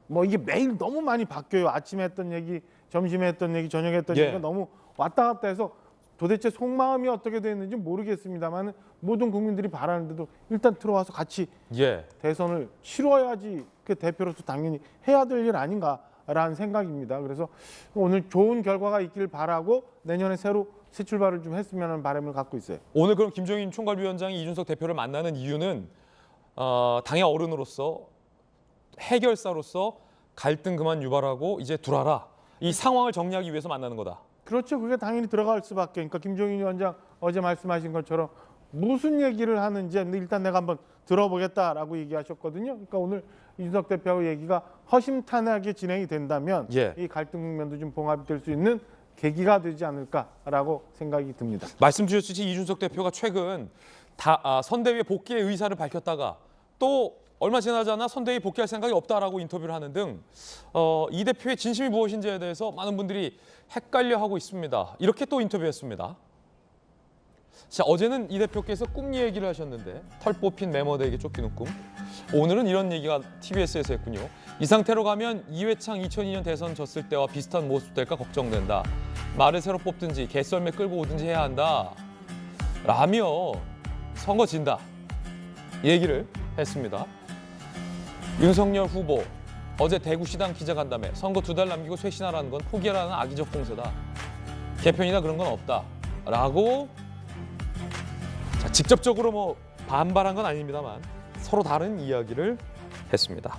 뭐 이게 매일 너무 많이 바뀌어요. 아침에 했던 얘기, 점심에 했던 얘기, 저녁에 했던 예. 얘기가 너무 왔다 갔다 해서 도대체 속마음이 어떻게 되는지 모르겠습니다만 모든 국민들이 바라는데도 일단 들어와서 같이 예. 대선을 치러야지 그 대표로서 당연히 해야 될 일 아닌가라는 생각입니다. 그래서 오늘 좋은 결과가 있길 바라고 내년에 새로 새 출발을 좀 했으면 하는 바람을 갖고 있어요. 오늘 그럼 김종인 총괄위원장이 이준석 대표를 만나는 이유는 당의 어른으로서 해결사로서 갈등 그만 유발하고 이제 둘아라. 이 상황을 정리하기 위해서 만나는 거다. 그렇죠. 그게 당연히 들어갈 수밖에. 그러니까 김종인 위원장 어제 말씀하신 것처럼 무슨 얘기를 하는지 일단 내가 한번 들어보겠다라고 얘기하셨거든요. 그러니까 오늘 이준석 대표하고 얘기가 허심탄회하게 진행이 된다면 예. 이 갈등 국면도 좀 봉합이 될 수 있는 계기가 되지 않을까라고 생각이 듭니다. 말씀 주셨듯이 이준석 대표가 최근 선대위에 복귀의 의사를 밝혔다가 또 얼마 지나지 않아 선대위 복귀할 생각이 없다라고 인터뷰를 하는 등 이 대표의 진심이 무엇인지에 대해서 많은 분들이 헷갈려하고 있습니다. 이렇게 또 인터뷰했습니다. 자, 어제는 이 대표께서 꿈 얘기를 하셨는데 털 뽑힌 매머드에게 쫓기는 꿈. 오늘은 이런 얘기가 TBS에서 했군요. 이 상태로 가면 이회창 2002년 대선 졌을 때와 비슷한 모습 될까 걱정된다. 말을 새로 뽑든지 개썰매 끌고 오든지 해야 한다. 라며 선거 진다. 얘기를 했습니다. 윤석열 후보 어제 대구시당 기자간담회 선거 2달 남기고 쇄신하라는 건 포기하라는 악의적 공세다. 개편이나 그런 건 없다. 라고 직접적으로 뭐 반발한 건 아닙니다만 서로 다른 이야기를 했습니다.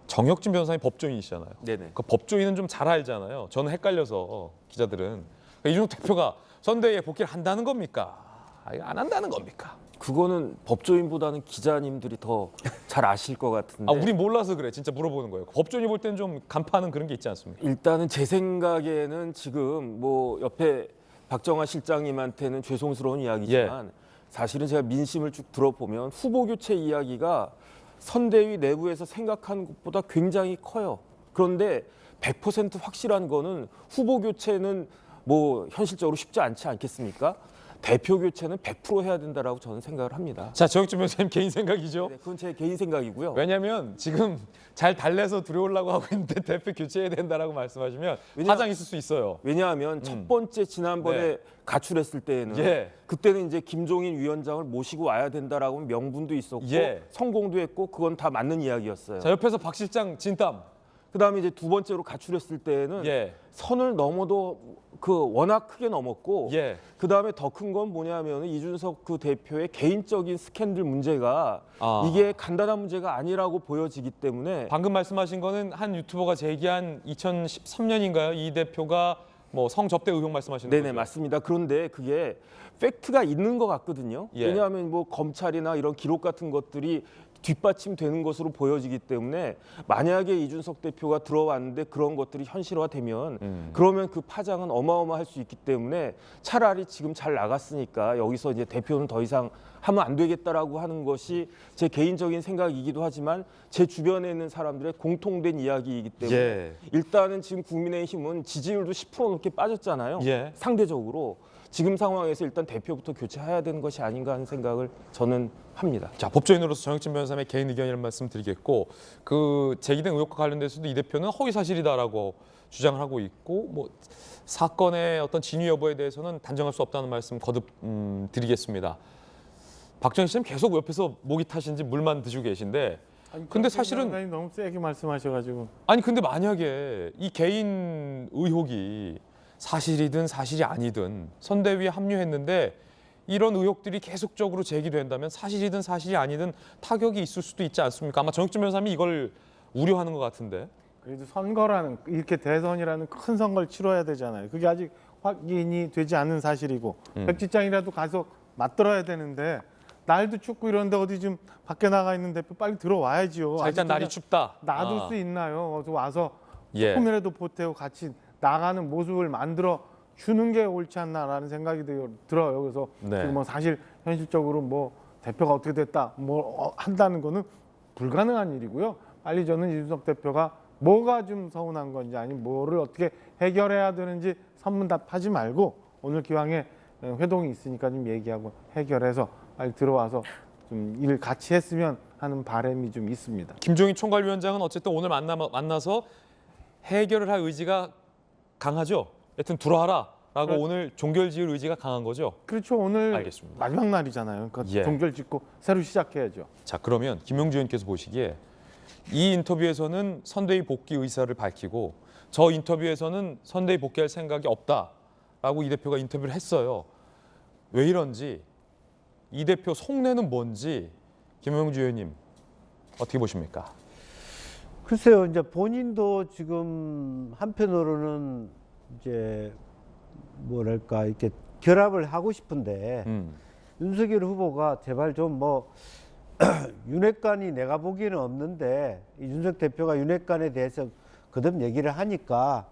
정혁진 변호사님 법조인이시잖아요. 네네. 그 법조인은 좀 잘 알잖아요. 저는 헷갈려서 기자들은. 그러니까 이준석 대표가 선대위에 복귀를 한다는 겁니까? 안 한다는 겁니까? 그거는 법조인보다는 기자님들이 더 잘 아실 것 같은데. 우리 몰라서 그래. 진짜 물어보는 거예요. 법조인이 볼 때는 좀 간파하는 그런 게 있지 않습니까? 일단은 제 생각에는 지금 뭐 옆에 박정환 실장님한테는 죄송스러운 이야기지만 사실은 제가 민심을 쭉 들어보면 후보 교체 이야기가 선대위 내부에서 생각한 것보다 굉장히 커요. 그런데 100% 확실한 거는 후보 교체는 뭐 현실적으로 쉽지 않지 않겠습니까? 대표 교체는 100% 해야 된다라고 저는 생각을 합니다. 자, 정혁준 변호사님 개인 생각이죠? 네, 그건 제 개인 생각이고요. 왜냐하면 지금 잘 달래서 들어오려고 하고 있는데 대표 교체해야 된다라고 말씀하시면 파장 있을 수 있어요. 왜냐하면 첫 번째 지난번에 네. 가출했을 때에는 예. 그때는 이제 김종인 위원장을 모시고 와야 된다라고 명분도 있었고 예. 성공도 했고 그건 다 맞는 이야기였어요. 자, 옆에서 박 실장 진땀. 그다음에 이제 두 번째로 가출했을 때에는 예. 선을 넘어도 그 워낙 크게 넘었고 예. 그다음에 더 큰 건 뭐냐면 이준석 그 대표의 개인적인 스캔들 문제가 이게 간단한 문제가 아니라고 보여지기 때문에 방금 말씀하신 거는 한 유튜버가 제기한 2013년인가요? 이 대표가 뭐 성접대 의혹 말씀하시는 거죠? 네네 맞습니다. 그런데 그게 팩트가 있는 것 같거든요. 예. 왜냐하면 뭐 검찰이나 이런 기록 같은 것들이 뒷받침되는 것으로 보여지기 때문에 만약에 이준석 대표가 들어왔는데 그런 것들이 현실화되면 그러면 그 파장은 어마어마할 수 있기 때문에 차라리 지금 잘 나갔으니까 여기서 이제 대표는 더 이상 하면 안 되겠다라고 하는 것이 제 개인적인 생각이기도 하지만 제 주변에 있는 사람들의 공통된 이야기이기 때문에 예. 일단은 지금 국민의힘은 지지율도 10% 넘게 빠졌잖아요. 예. 상대적으로 지금 상황에서 일단 대표부터 교체해야 되는 것이 아닌가 하는 생각을 저는 합니다. 자, 법조인으로서 정혁진 변호사의 개인 의견이라는 말씀 드리겠고 그 제기된 의혹과 관련돼서도 이 대표는 허위 사실이다라고 주장을 하고 있고 뭐 사건의 어떤 진위 여부에 대해서는 단정할 수 없다는 말씀 거듭 드리겠습니다. 박정희 씨는 계속 옆에서 목이 타신지 물만 드시고 계신데 근데 사실은 너무 세게 말씀하셔가지고 아니 근데 만약에 이 개인 의혹이 사실이든 사실이 아니든 선대위에 합류했는데 이런 의혹들이 계속적으로 제기된다면 사실이든 사실이 아니든 타격이 있을 수도 있지 않습니까? 아마 정혁준 변호사님이 이걸 우려하는 것 같은데. 그래도 선거라는 이렇게 대선이라는 큰 선거를 치러야 되잖아요. 그게 아직 확인이 되지 않은 사실이고 백지장이라도 가서 맞들어야 되는데 날도 춥고 이런데 어디 좀 밖에 나가 있는 대표 빨리 들어와야지요. 자, 일단 날이 춥다. 놔둘 수 있나요? 어디 와서 예. 조금이라도 보태고 같이 나가는 모습을 만들어 주는 게 옳지 않나라는 생각이 들어요. 그래서 네. 지금 뭐 사실 현실적으로 뭐 대표가 어떻게 됐다 뭐 한다는 거는 불가능한 일이고요. 빨리 저는 이준석 대표가 뭐가 좀 서운한 건지 아니면 뭐를 어떻게 해결해야 되는지 선문답하지 말고 오늘 기왕에 회동이 있으니까 좀 얘기하고 해결해서 빨리 들어와서 좀 일 같이 했으면 하는 바람이 좀 있습니다. 김종인 총괄위원장은 어쨌든 오늘 만나서 해결을 할 의지가 강하죠. 여튼 들어와라라고 오늘 종결 지을 의지가 강한 거죠. 그렇죠. 오늘 알겠습니다. 마지막 날이잖아요. 그러니까 예. 종결 짓고 새로 시작해야죠. 자, 그러면 김용주 의원께서 보시기에 이 인터뷰에서는 선대위 복귀 의사를 밝히고 저 인터뷰에서는 선대위 복귀할 생각이 없다라고 이 대표가 인터뷰를 했어요. 왜 이런지 이 대표 속내는 뭔지 김용주 의원님 어떻게 보십니까? 글쎄요, 이제 본인도 지금 한편으로는 이제 뭐랄까 이렇게 결합을 하고 싶은데 윤석열 후보가 제발 좀 뭐 윤핵관이 내가 보기에는 없는데 이준석 대표가 윤핵관에 대해서 거듭 얘기를 하니까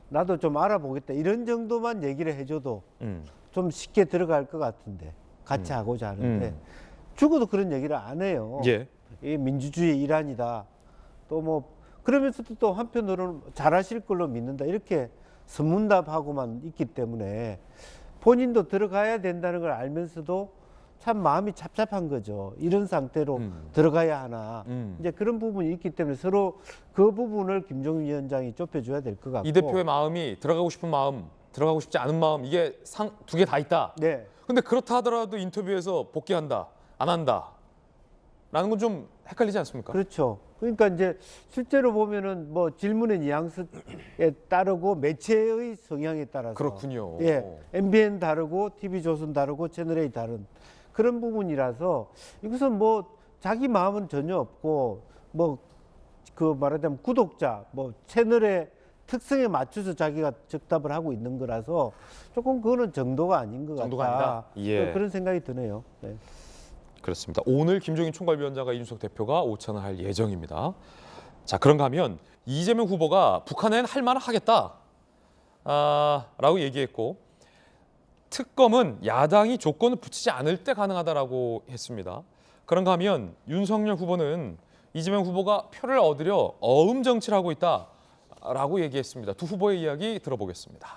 나도 좀 알아보겠다 이런 정도만 얘기를 해줘도 좀 쉽게 들어갈 것 같은데 같이 하고자 하는데 죽어도 그런 얘기를 안 해요. 예. 이게 민주주의의 일환이다. 또 뭐 그러면서도 또 한편으로는 잘하실 걸로 믿는다. 이렇게 선문답하고만 있기 때문에 본인도 들어가야 된다는 걸 알면서도 참 마음이 찹찹한 거죠. 이런 상태로 들어가야 하나. 이제 그런 부분이 있기 때문에 서로 그 부분을 김종인 위원장이 좁혀줘야 될 것 같고. 이 대표의 마음이 들어가고 싶은 마음, 들어가고 싶지 않은 마음 이게 두 개 다 있다. 네. 근데 그렇다 하더라도 인터뷰에서 복귀한다, 안 한다 라는 건 좀 헷갈리지 않습니까? 그렇죠. 그러니까 이제 실제로 보면은 뭐 질문의 뉘앙스에 따르고 매체의 성향에 따라서 그렇군요. 예, MBN 다르고 TV조선 다르고 채널A 다른 그런 부분이라서 이것은 뭐 자기 마음은 전혀 없고 뭐 그 말하자면 구독자 뭐 채널의 특성에 맞춰서 자기가 적답을 하고 있는 거라서 조금 그거는 정도가 아닌 것 정도가 같다. 아니다. 예. 그런 생각이 드네요. 네. 그렇습니다. 오늘 김종인 총괄위원장과 이준석 대표가 오찬을 할 예정입니다. 자, 그런가 하면 이재명 후보가 북한엔 할 말을 하겠다 라고 얘기했고 특검은 야당이 조건을 붙이지 않을 때 가능하다라고 했습니다. 그런가 하면 윤석열 후보는 이재명 후보가 표를 얻으려 어음 정치를 하고 있다라고 얘기했습니다. 두 후보의 이야기 들어보겠습니다.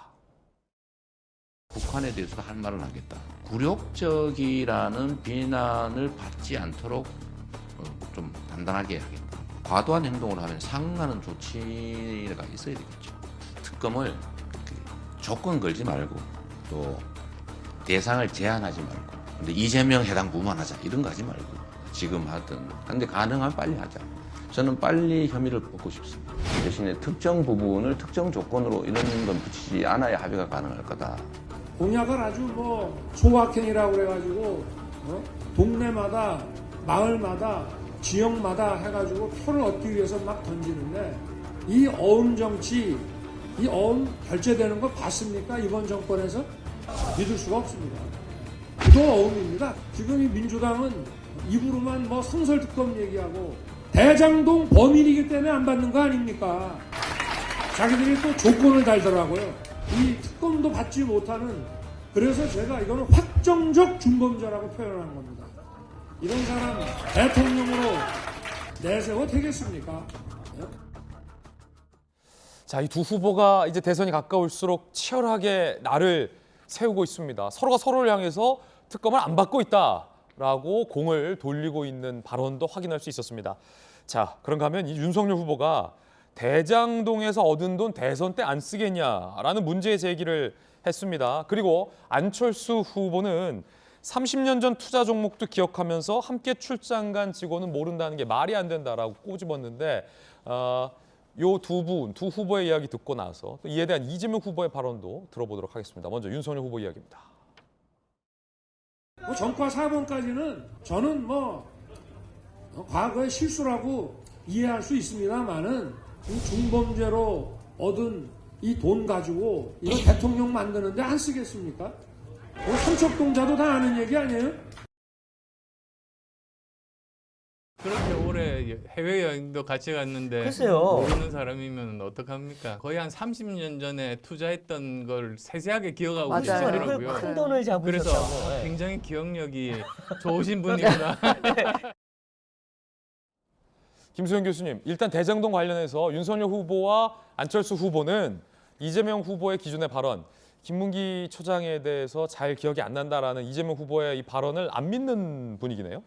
북한에 대해서 할 말은 하겠다. 굴욕적이라는 비난을 받지 않도록 좀 단단하게 해야겠다. 과도한 행동을 하면 상응하는 조치가 있어야 되겠죠. 특검을 조건 걸지 말고 또 대상을 제한하지 말고 근데 이재명 해당 부만 하자 이런 거 하지 말고 지금 하든 근데 가능하면 빨리 하자. 저는 빨리 혐의를 벗고 싶습니다. 대신에 특정 부분을 특정 조건으로 이런 건 붙이지 않아야 합의가 가능할 거다. 공약을 아주 소확행이라고 그래가지고 동네마다 마을마다 지역마다 해가지고 표를 얻기 위해서 막 던지는데 이 어음 정치, 이 어음 결제되는 거 봤습니까? 이번 정권에서 믿을 수가 없습니다. 또 어음입니다. 지금 이 민주당은 입으로만 성설특검 얘기하고 대장동 범인이기 때문에 안 받는 거 아닙니까? 자기들이 또 조건을 달더라고요. 이 특검도 받지 못하는 그래서 제가 이거는 확정적 중범죄라고 표현한 겁니다. 이런 사람 대통령으로 내세워 되겠습니까? 네? 자, 이 두 후보가 이제 대선이 가까울수록 치열하게 날을 세우고 있습니다. 서로가 서로를 향해서 특검을 안 받고 있다라고 공을 돌리고 있는 발언도 확인할 수 있었습니다. 자, 그런가 하면 이 윤석열 후보가 대장동에서 얻은 돈 대선 때 안 쓰겠냐라는 문제 제기를 했습니다. 그리고 안철수 후보는 30년 전 투자 종목도 기억하면서 함께 출장 간 직원은 모른다는 게 말이 안 된다라고 꼬집었는데 요 두 후보의 이야기 듣고 나서 또 이에 대한 이재명 후보의 발언도 들어보도록 하겠습니다. 먼저 윤석열 후보 이야기입니다. 전과 4번까지는 저는 과거의 실수라고 이해할 수 있습니다만은 이 중범죄로 얻은 이 돈 가지고 이거 대통령 만드는데 안 쓰겠습니까? 삼척동자도 다 아는 얘기 아니에요? 그렇게 오래 해외여행도 같이 갔는데 글쎄요. 모르는 사람이면 어떡합니까? 거의 한 30년 전에 투자했던 걸 세세하게 기억하고 맞아요. 계시더라고요. 큰 돈을 잡으셨다고. 그래서 네. 굉장히 기억력이 좋으신 분이구나. 김수영 교수님, 일단 대장동 관련해서 윤석열 후보와 안철수 후보는 이재명 후보의 기존의 발언, 김문기 초장에 대해서 잘 기억이 안 난다라는 이재명 후보의 이 발언을 안 믿는 분위기네요.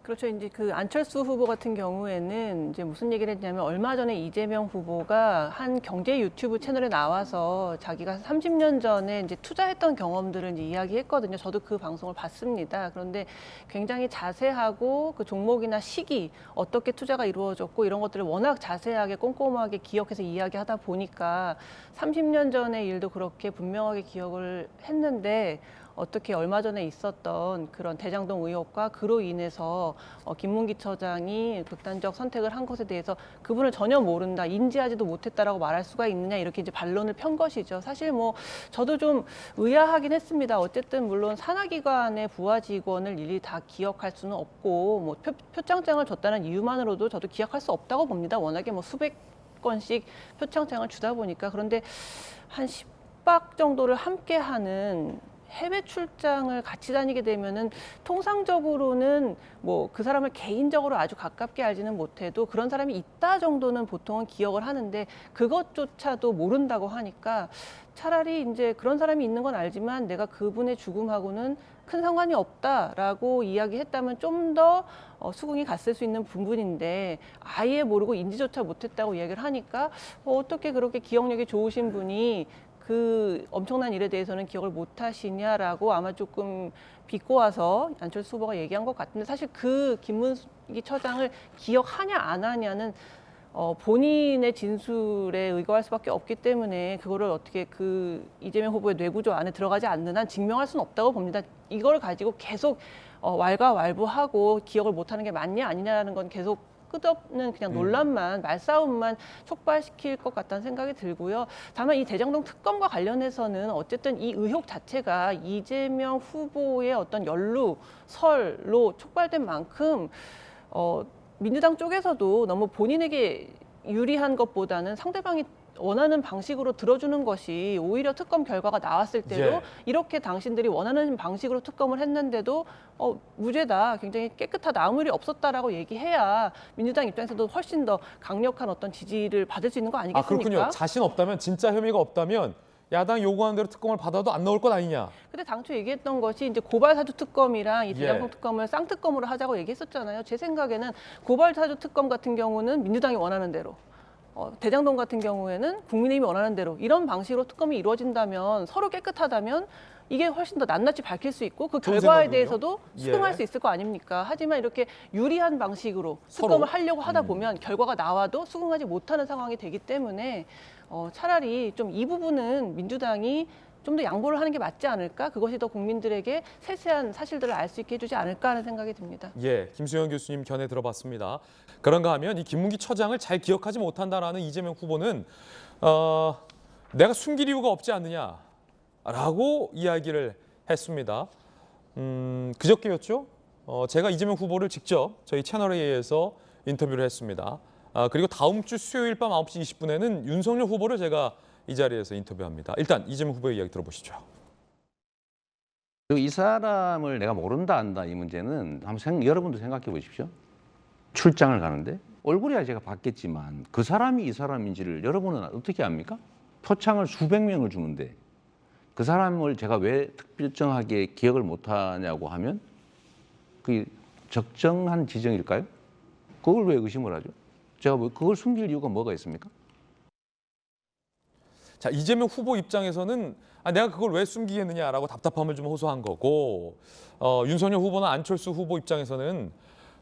그렇죠. 이제 그 안철수 후보 같은 경우에는 이제 무슨 얘기를 했냐면 얼마 전에 이재명 후보가 한 경제 유튜브 채널에 나와서 자기가 30년 전에 이제 투자했던 경험들을 이제 이야기했거든요. 저도 그 방송을 봤습니다. 그런데 굉장히 자세하고 그 종목이나 시기, 어떻게 투자가 이루어졌고 이런 것들을 워낙 자세하게 꼼꼼하게 기억해서 이야기하다 보니까 30년 전의 일도 그렇게 분명하게 기억을 했는데 어떻게 얼마 전에 있었던 그런 대장동 의혹과 그로 인해서 김문기 처장이 극단적 선택을 한 것에 대해서 그분을 전혀 모른다, 인지하지도 못했다라고 말할 수가 있느냐 이렇게 이제 반론을 편 것이죠. 사실 저도 좀 의아하긴 했습니다. 어쨌든 물론 산하기관의 부하 직원을 일일이 다 기억할 수는 없고 표창장을 줬다는 이유만으로도 저도 기억할 수 없다고 봅니다. 워낙에 수백 건씩 표창장을 주다 보니까. 그런데 한 10박 정도를 함께하는 해외 출장을 같이 다니게 되면은 통상적으로는 그 사람을 개인적으로 아주 가깝게 알지는 못해도 그런 사람이 있다 정도는 보통은 기억을 하는데 그것조차도 모른다고 하니까 차라리 이제 그런 사람이 있는 건 알지만 내가 그분의 죽음하고는 큰 상관이 없다라고 이야기했다면 좀 더 수긍이 갔을 수 있는 부분인데 아예 모르고 인지조차 못했다고 이야기를 하니까 어떻게 그렇게 기억력이 좋으신 분이 그 엄청난 일에 대해서는 기억을 못 하시냐라고 아마 조금 비꼬아서 안철수 후보가 얘기한 것 같은데 사실 그 김문기 처장을 기억하냐 안 하냐는 본인의 진술에 의거할 수밖에 없기 때문에 그거를 어떻게 그 이재명 후보의 뇌구조 안에 들어가지 않는 한 증명할 수는 없다고 봅니다. 이걸 가지고 계속 왈가왈부하고 기억을 못하는 게 맞냐 아니냐라는 건 계속 끝없는 그냥 논란만 말싸움만 촉발시킬 것 같다는 생각이 들고요. 다만 이 대장동 특검과 관련해서는 어쨌든 이 의혹 자체가 이재명 후보의 어떤 연루설로 촉발된 만큼 민주당 쪽에서도 너무 본인에게 유리한 것보다는 상대방이 원하는 방식으로 들어주는 것이 오히려 특검 결과가 나왔을 때도 이렇게 당신들이 원하는 방식으로 특검을 했는데도 무죄다, 굉장히 깨끗하다, 아무 일이 없었다라고 얘기해야 민주당 입장에서도 훨씬 더 강력한 어떤 지지를 받을 수 있는 거 아니겠습니까? 그렇군요. 자신 없다면, 진짜 혐의가 없다면 야당 요구하는 대로 특검을 받아도 안 나올 것 아니냐. 근데 당초 얘기했던 것이 이제 고발사주 특검이랑 이 대장동 예. 특검을 쌍특검으로 하자고 얘기했었잖아요. 제 생각에는 고발사주 특검 같은 경우는 민주당이 원하는 대로, 대장동 같은 경우에는 국민의힘이 원하는 대로 이런 방식으로 특검이 이루어진다면 서로 깨끗하다면 이게 훨씬 더 낱낱이 밝힐 수 있고 그 좋은 결과에 생각이군요. 대해서도 수긍할 예. 수 있을 거 아닙니까? 하지만 이렇게 유리한 방식으로 특검을 하려고 하다 보면 결과가 나와도 수긍하지 못하는 상황이 되기 때문에 차라리 좀 이 부분은 민주당이 좀 더 양보를 하는 게 맞지 않을까? 그것이 더 국민들에게 세세한 사실들을 알 수 있게 해주지 않을까 하는 생각이 듭니다. 예, 김수영 교수님 견해 들어봤습니다. 그런가 하면 이 김문기 처장을 잘 기억하지 못한다라는 이재명 후보는 내가 숨길 이유가 없지 않느냐라고 이야기를 했습니다. 그저께였죠? 제가 이재명 후보를 직접 저희 채널에 의해서 인터뷰를 했습니다. 그리고 다음 주 수요일 밤 9시 20분에는 윤석열 후보를 제가 이 자리에서 인터뷰합니다. 일단 이재명 후보의 이야기 들어보시죠. 이 사람을 내가 모른다 안다 이 문제는 한번 여러분도 생각해 보십시오. 출장을 가는데 얼굴이야 제가 봤겠지만 그 사람이 이 사람인지를 여러분은 어떻게 압니까? 표창을 수백 명을 주는데 그 사람을 제가 왜 특별정하게 기억을 못하냐고 하면 그게 적정한 지정일까요? 그걸 왜 의심을 하죠? 제가 그걸 숨길 이유가 뭐가 있습니까? 자, 이재명 후보 입장에서는 내가 그걸 왜 숨기겠느냐라고 답답함을 좀 호소한 거고, 윤석열 후보나 안철수 후보 입장에서는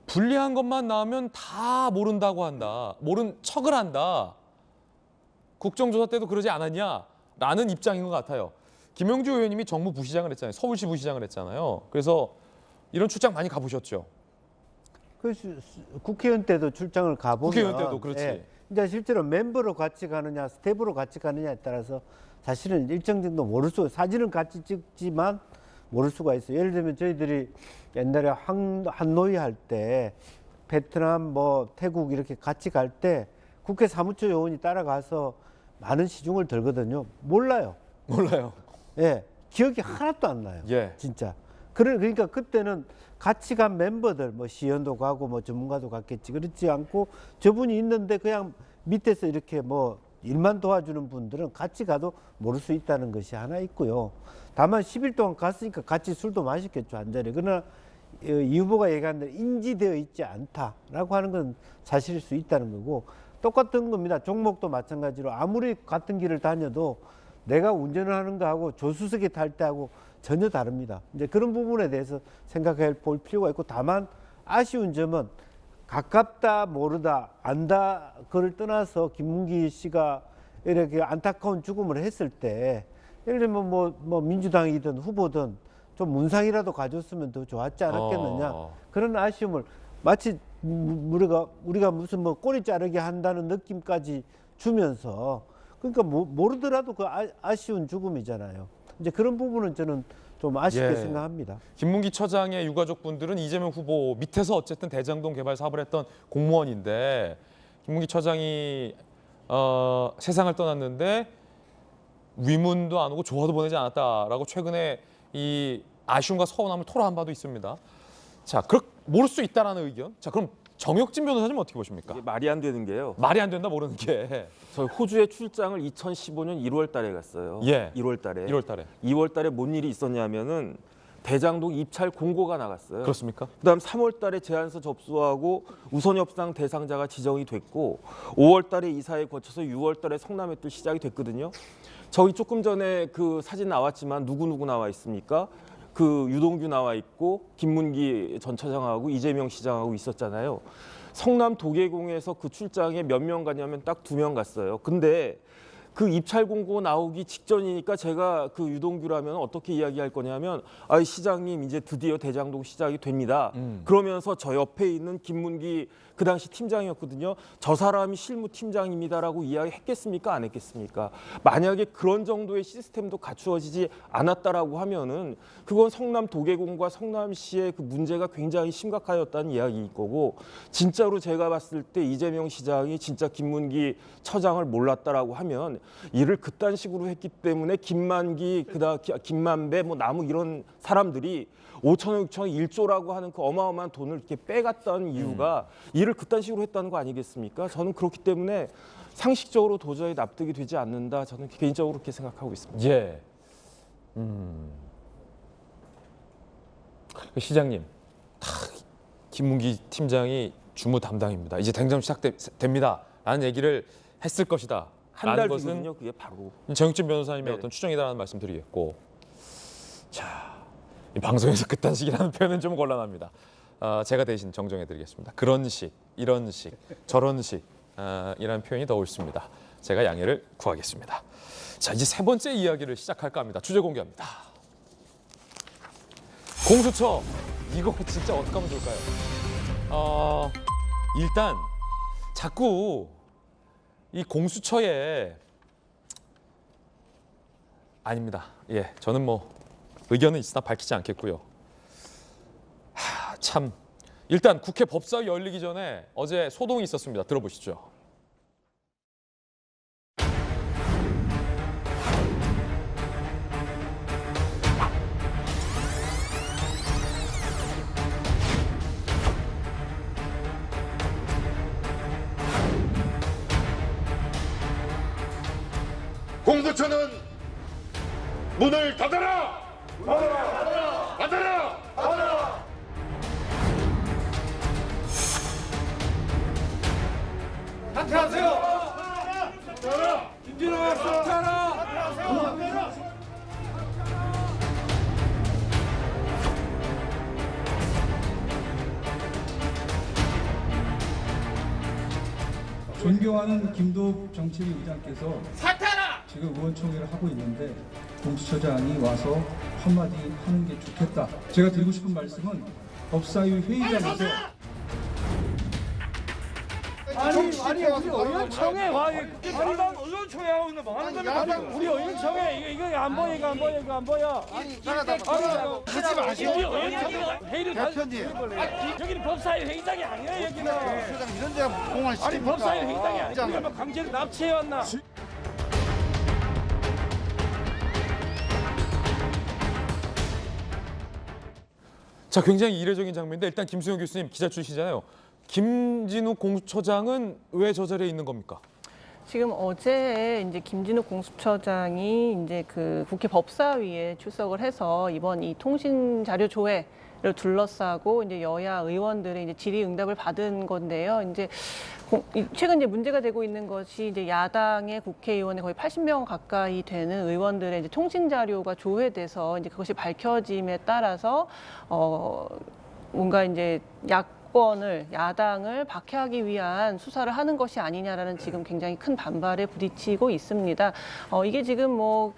불리한 것만 나오면 다 모른다고 한다, 모른 척을 한다. 국정조사 때도 그러지 않았냐라는 입장인 것 같아요. 김영주 의원님이 정무 부시장을 했잖아요. 서울시 부시장을 했잖아요. 그래서 이런 출장 많이 가보셨죠? 국회의원 때도 출장을 가보면 국회의원 때도 그렇지. 예, 이제 실제로 멤버로 같이 가느냐 스텝으로 같이 가느냐에 따라서 사실은 일정 정도 모를 수, 사진은 같이 찍지만 모를 수가 있어요. 예를 들면 저희들이 옛날에 한노이 할 때 베트남 뭐 태국 이렇게 같이 갈 때 국회 사무처 요원이 따라가서 많은 시중을 들거든요. 몰라요. 예, 기억이 하나도 안 나요. 예. 진짜. 그러니까 그때는 같이 간 멤버들, 뭐 시연도 가고 뭐 전문가도 갔겠지. 그렇지 않고 저분이 있는데 그냥 밑에서 이렇게 뭐 일만 도와주는 분들은 같이 가도 모를 수 있다는 것이 하나 있고요. 다만 10일 동안 갔으니까 같이 술도 마셨겠죠, 한 자리에. 그러나 이 후보가 얘기한 대로 인지되어 있지 않다라고 하는 건 사실일 수 있다는 거고, 똑같은 겁니다. 종목도 마찬가지로 아무리 같은 길을 다녀도 내가 운전을 하는 거하고 조수석에 탈 때하고 전혀 다릅니다. 이제 그런 부분에 대해서 생각해 볼 필요가 있고, 다만 아쉬운 점은 가깝다, 모르다, 안다, 그걸 떠나서 김문기 씨가 이렇게 안타까운 죽음을 했을 때, 예를 들면 뭐 민주당이든 후보든 좀 문상이라도 가졌으면 더 좋았지 않았겠느냐. 그런 아쉬움을 마치 우리가 무슨 뭐 꼬리 자르게 한다는 느낌까지 주면서, 그러니까 모르더라도 그 아쉬운 죽음이잖아요. 이제 그런 부분은 저는 좀 아쉽게 생각합니다. 김문기 처장의 유가족분들은 이재명 후보 밑에서 어쨌든 대장동 개발 사업을 했던 공무원인데, 김문기 처장이 세상을 떠났는데 위문도 안 오고 조화도 보내지 않았다라고 최근에 이 아쉬움과 서운함을 토로한 바도 있습니다. 자, 모를 수 있다라는 의견. 자, 그럼 정혁진 변호사님 어떻게 보십니까? 이게 말이 안 되는 게요. 말이 안 된다, 모르는 게. 저 호주에 출장을 2015년 1월 달에 갔어요. 예. 1월 달에. 2월 달에 뭔 일이 있었냐면은 대장동 입찰 공고가 나갔어요. 그렇습니까? 그다음 3월 달에 제안서 접수하고 우선 협상 대상자가 지정이 됐고, 5월 달에 이사회 거쳐서 6월 달에 성남에 또 시작이 됐거든요. 저기 조금 전에 그 사진 나왔지만 누구 나와 있습니까? 그 유동규 나와 있고 김문기 전 처장하고 이재명 시장하고 있었잖아요. 성남 도계공에서 그 출장에 몇 명 갔냐면 딱 2명 갔어요. 근데 그 입찰 공고 나오기 직전이니까 제가 그 유동규라면 어떻게 이야기할 거냐면, 시장님 이제 드디어 대장동 시작이 됩니다. 그러면서 저 옆에 있는 김문기 그 당시 팀장이었거든요. 저 사람이 실무팀장입니다라고 이야기했겠습니까? 안 했겠습니까? 만약에 그런 정도의 시스템도 갖추어지지 않았다라고 하면은 그건 성남 도계공과 성남시의 그 문제가 굉장히 심각하였다는 이야기일 거고, 진짜로 제가 봤을 때 이재명 시장이 진짜 김문기 처장을 몰랐다라고 하면 일을 그딴 식으로 했기 때문에 김만기, 김만배, 뭐 나무 이런 사람들이 5천억, 6천억, 1조라고 하는 그 어마어마한 돈을 이렇게 빼갔다는 이유가 일을 그딴 식으로 했다는 거 아니겠습니까? 저는 그렇기 때문에 상식적으로 도저히 납득이 되지 않는다. 저는 개인적으로 그렇게 생각하고 있습니다. 예. 시장님, 김문기 팀장이 주무 담당입니다. 이제 행정 시작됩니다. 라는 얘기를 했을 것이다. 한 달 뒤거든요. 그게 바로. 정익진 변호사님의 어떤 추정이다라는 말씀드리겠고, 자, 이 방송에서 그딴 식이라는 표현은 좀 곤란합니다. 제가 대신 정정해드리겠습니다. 그런 식, 이런 식, 저런 식 이라는 표현이 더 옳습니다. 제가 양해를 구하겠습니다. 자, 이제 세 번째 이야기를 시작할까 합니다. 주제 공개합니다. 공수처, 이거 진짜 어떻게 하면 좋을까요? 일단 자꾸 이 공수처에 아닙니다. 예, 저는 뭐 의견은 있으나 밝히지 않겠고요. 참, 일단 국회 법사위 열리기 전에 어제 소동이 있었습니다. 들어보시죠. 공수처는 문을 닫아라! 닫아라! 닫아라! 닫아라! 사퇴하세요! 김진호 사퇴하라! 존경하는 김도읍 정책위 의장께서 지금 의원총회를 하고 있는데 공수처장이 와서 한마디 하는 게 좋겠다. 제가 드리고 싶은 말씀은 법사위 회의장에서 아니 우리 의원총회 와 야당 의원총회 하고 있는 뭐 하는 겁니까? 우리 의원총회 이거 안 보여 이거 안 보여. 하지 마시고 회의를 대표님 여기는 법사위 회의장이 아니에요 여기는. 이런 데 공을 시킵니까? 아니 법사위 회의장이 아니에요. 뭐 강제로 납치해 왔나? 자, 굉장히 이례적인 장면인데 일단 김수영 교수님 기자 출신이잖아요. 김진욱 공수처장은 왜 저 자리에 있는 겁니까? 지금 어제 이제 김진욱 공수처장이 이제 그 국회 법사위에 출석을 해서 이번 이 통신 자료 조회를 둘러싸고 이제 여야 의원들의 이제 질의응답을 받은 건데요. 이제 최근 이제 문제가 되고 있는 것이 이제 야당의 국회의원의 거의 80명 가까이 되는 의원들의 이제 통신 자료가 조회돼서 이제 그것이 밝혀짐에 따라서 뭔가 이제 야당을 박해하기 위한 수사를 하는 것이 아니냐라는 지금 굉장히 큰 반발에 부딪히고 있습니다. 이게 지금 뭐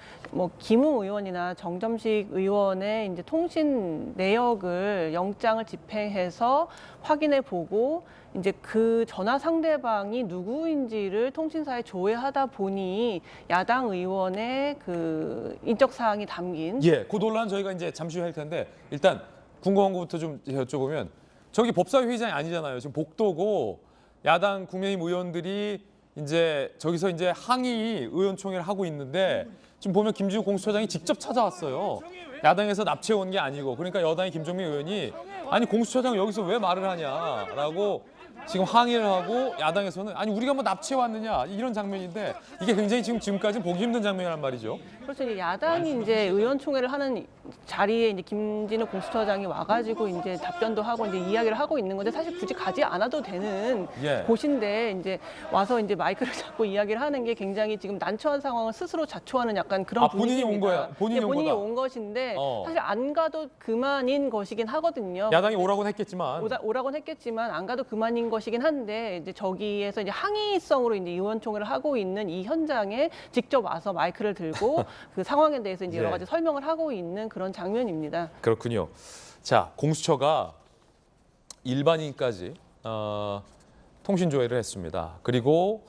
김웅 의원이나 정점식 의원의 이제 통신 내역을 영장을 집행해서 확인해 보고 이제 그 전화 상대방이 누구인지를 통신사에 조회하다 보니 야당 의원의 그 인적 사항이 담긴 그 논란 저희가 이제 잠시 후에 할 텐데 일단 궁금한 것부터 좀 여쭤보면. 저기 법사위 회의장이 아니잖아요. 지금 복도고 야당 국민의힘 의원들이 이제 저기서 이제 항의 의원총회를 하고 있는데 지금 보면 김진욱 공수처장이 직접 찾아왔어요. 야당에서 납치해 온 게 아니고. 그러니까 여당의 김종민 의원이 아니 공수처장 여기서 왜 말을 하냐라고 지금 항의를 하고 야당에서는 아니 우리가 뭐 납치해 왔느냐 이런 장면인데 이게 굉장히 지금까지 보기 힘든 장면이란 말이죠. 그렇죠. 이제 야당이 이제 의원총회를 하는 자리에 이제 김진욱 공수처장이 와가지고 이제 답변도 하고 이제 이야기를 하고 있는 건데 사실 굳이 가지 않아도 되는 곳인데 이제 와서 이제 마이크를 잡고 이야기를 하는 게 굉장히 지금 난처한 상황을 스스로 자초하는 약간 그런 분위기입니다. 본인이 온 거야. 본인이 온 것인데 사실 안 가도 그만인 것이긴 하거든요. 야당이 오라고는 했겠지만 안 가도 그만인 것이긴 한데 이제 저기에서 이제 항의성으로 이제 의원총회를 하고 있는 이 현장에 직접 와서 마이크를 들고 그 상황에 대해서 이제 여러 가지 설명을 하고 있는 그런 장면입니다. 그렇군요. 자, 공수처가 일반인까지 통신 조회를 했습니다. 그리고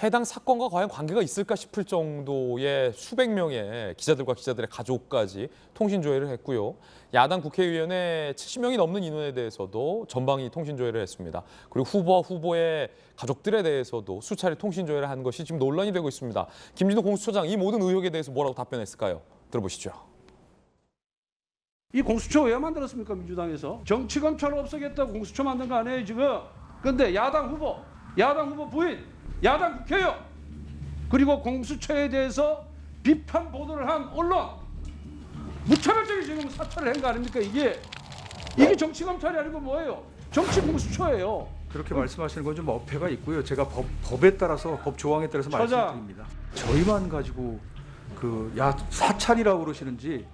해당 사건과 과연 관계가 있을까 싶을 정도의 수백 명의 기자들과 기자들의 가족까지 통신조회를 했고요. 야당 국회의원의 70명이 넘는 인원에 대해서도 전방위 통신조회를 했습니다. 그리고 후보와 후보의 가족들에 대해서도 수차례 통신조회를 한 것이 지금 논란이 되고 있습니다. 김진호 공수처장 이 모든 의혹에 대해서 뭐라고 답변했을까요? 들어보시죠. 이 공수처 왜 만들었습니까? 민주당에서 정치검찰 없애겠다고 공수처 만든 거 아니에요 지금. 근데 야당 후보 부인, 야당 국회의원, 그리고 공수처에 대해서 비판 보도를 한 언론, 무차별적인 지금 사찰을 한 거 아닙니까? 이게 정치검찰이 아니고 뭐예요? 정치공수처예요. 그렇게 말씀하시는 건 좀 어폐가 있고요. 제가 법에 따라서 법 조항에 따라서 말씀드립니다. 저희만 가지고 사찰이라고 그러시는지.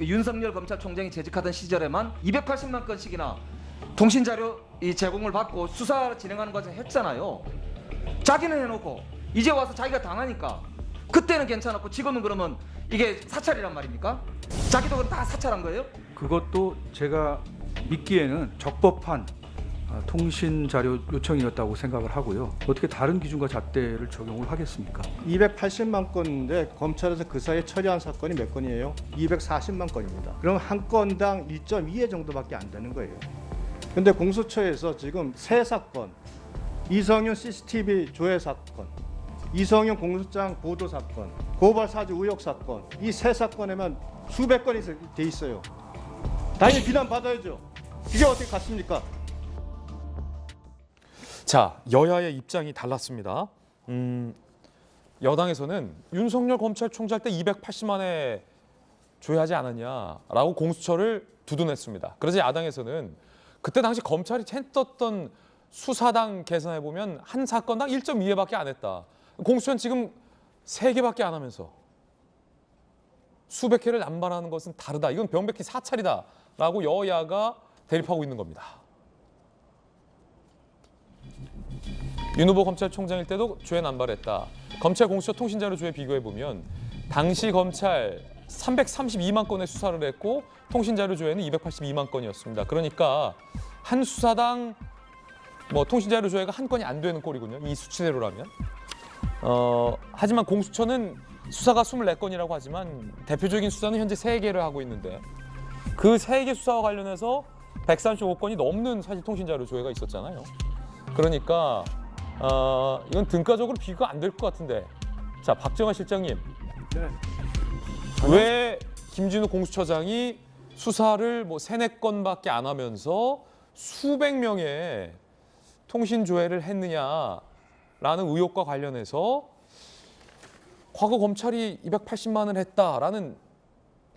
윤석열 검찰총장이 재직하던 시절에만 280만 건씩이나 통신자료 제공을 받고 수사 진행하는 과정 했잖아요. 자기는 해놓고 이제 와서 자기가 당하니까 그때는 괜찮았고 지금은 그러면 이게 사찰이란 말입니까? 자기도 그럼 다 사찰한 거예요? 그것도 제가 믿기에는 적법한 통신 자료 요청이었다고 생각을 하고요. 어떻게 다른 기준과 잣대를 적용을 하겠습니까? 280만 건인데 검찰에서 그 사이에 처리한 사건이 몇 건이에요? 240만 건입니다. 그럼 한 건당 1.2회 정도밖에 안 되는 거예요. 근데 공수처에서 지금 3사건, 이성윤 CCTV 조회 사건, 이성윤 공수장 보도 사건, 고발 사주 의혹 사건, 이 3사건에만 수백 건이 돼 있어요. 당연히 비난 받아야죠. 이게 어떻게 갔습니까? 자, 여야의 입장이 달랐습니다. 여당에서는 윤석열 검찰총장 때 280만에 조회하지 않았냐라고 공수처를 두둔했습니다. 그래서 야당에서는 그때 당시 검찰이 했었던 수사당 계산해보면 한 사건당 1.2회밖에 안 했다. 공수처는 지금 3개밖에 안 하면서 수백 회를 남발하는 것은 다르다. 이건 명백히 사찰이다라고 여야가 대립하고 있는 겁니다. 윤 후보 검찰총장일 때도 조회 남발했다. 검찰 공수처 통신자료 조회 비교해보면 당시 검찰 332만 건의 수사를 했고 통신자료 조회는 282만 건이었습니다. 그러니까 한 수사당 통신자료 조회가 한 건이 안 되는 꼴이군요. 이 수치대로라면. 하지만 공수처는 수사가 24건이라고 하지만 대표적인 수사는 현재 3개를 하고 있는데 그 3개 수사와 관련해서 135건이 넘는 사실 통신자료 조회가 있었잖아요. 그러니까 이건 등가적으로 비교가 안 될 것 같은데. 자, 박정환 실장님. 네. 왜 김진우 공수처장이 수사를 3-4건밖에 안 하면서 수백 명의 통신 조회를 했느냐라는 의혹과 관련해서 과거 검찰이 280만을 했다라는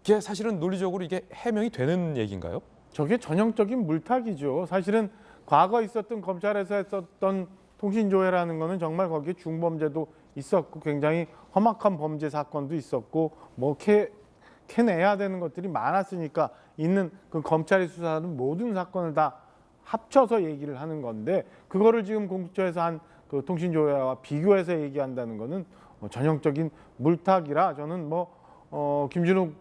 게 사실은 논리적으로 이게 해명이 되는 얘기인가요? 저게 전형적인 물타기죠. 사실은 과거 있었던 검찰에서 했었던 통신조회라는 거는 정말 거기에 중범죄도 있었고 굉장히 험악한 범죄 사건도 있었고 캐내야 되는 것들이 많았으니까 있는 그 검찰이 수사하는 모든 사건을 다 합쳐서 얘기를 하는 건데 그거를 지금 공수처에서 한 그 통신조회와 비교해서 얘기한다는 거는 전형적인 물타기라 저는 김진욱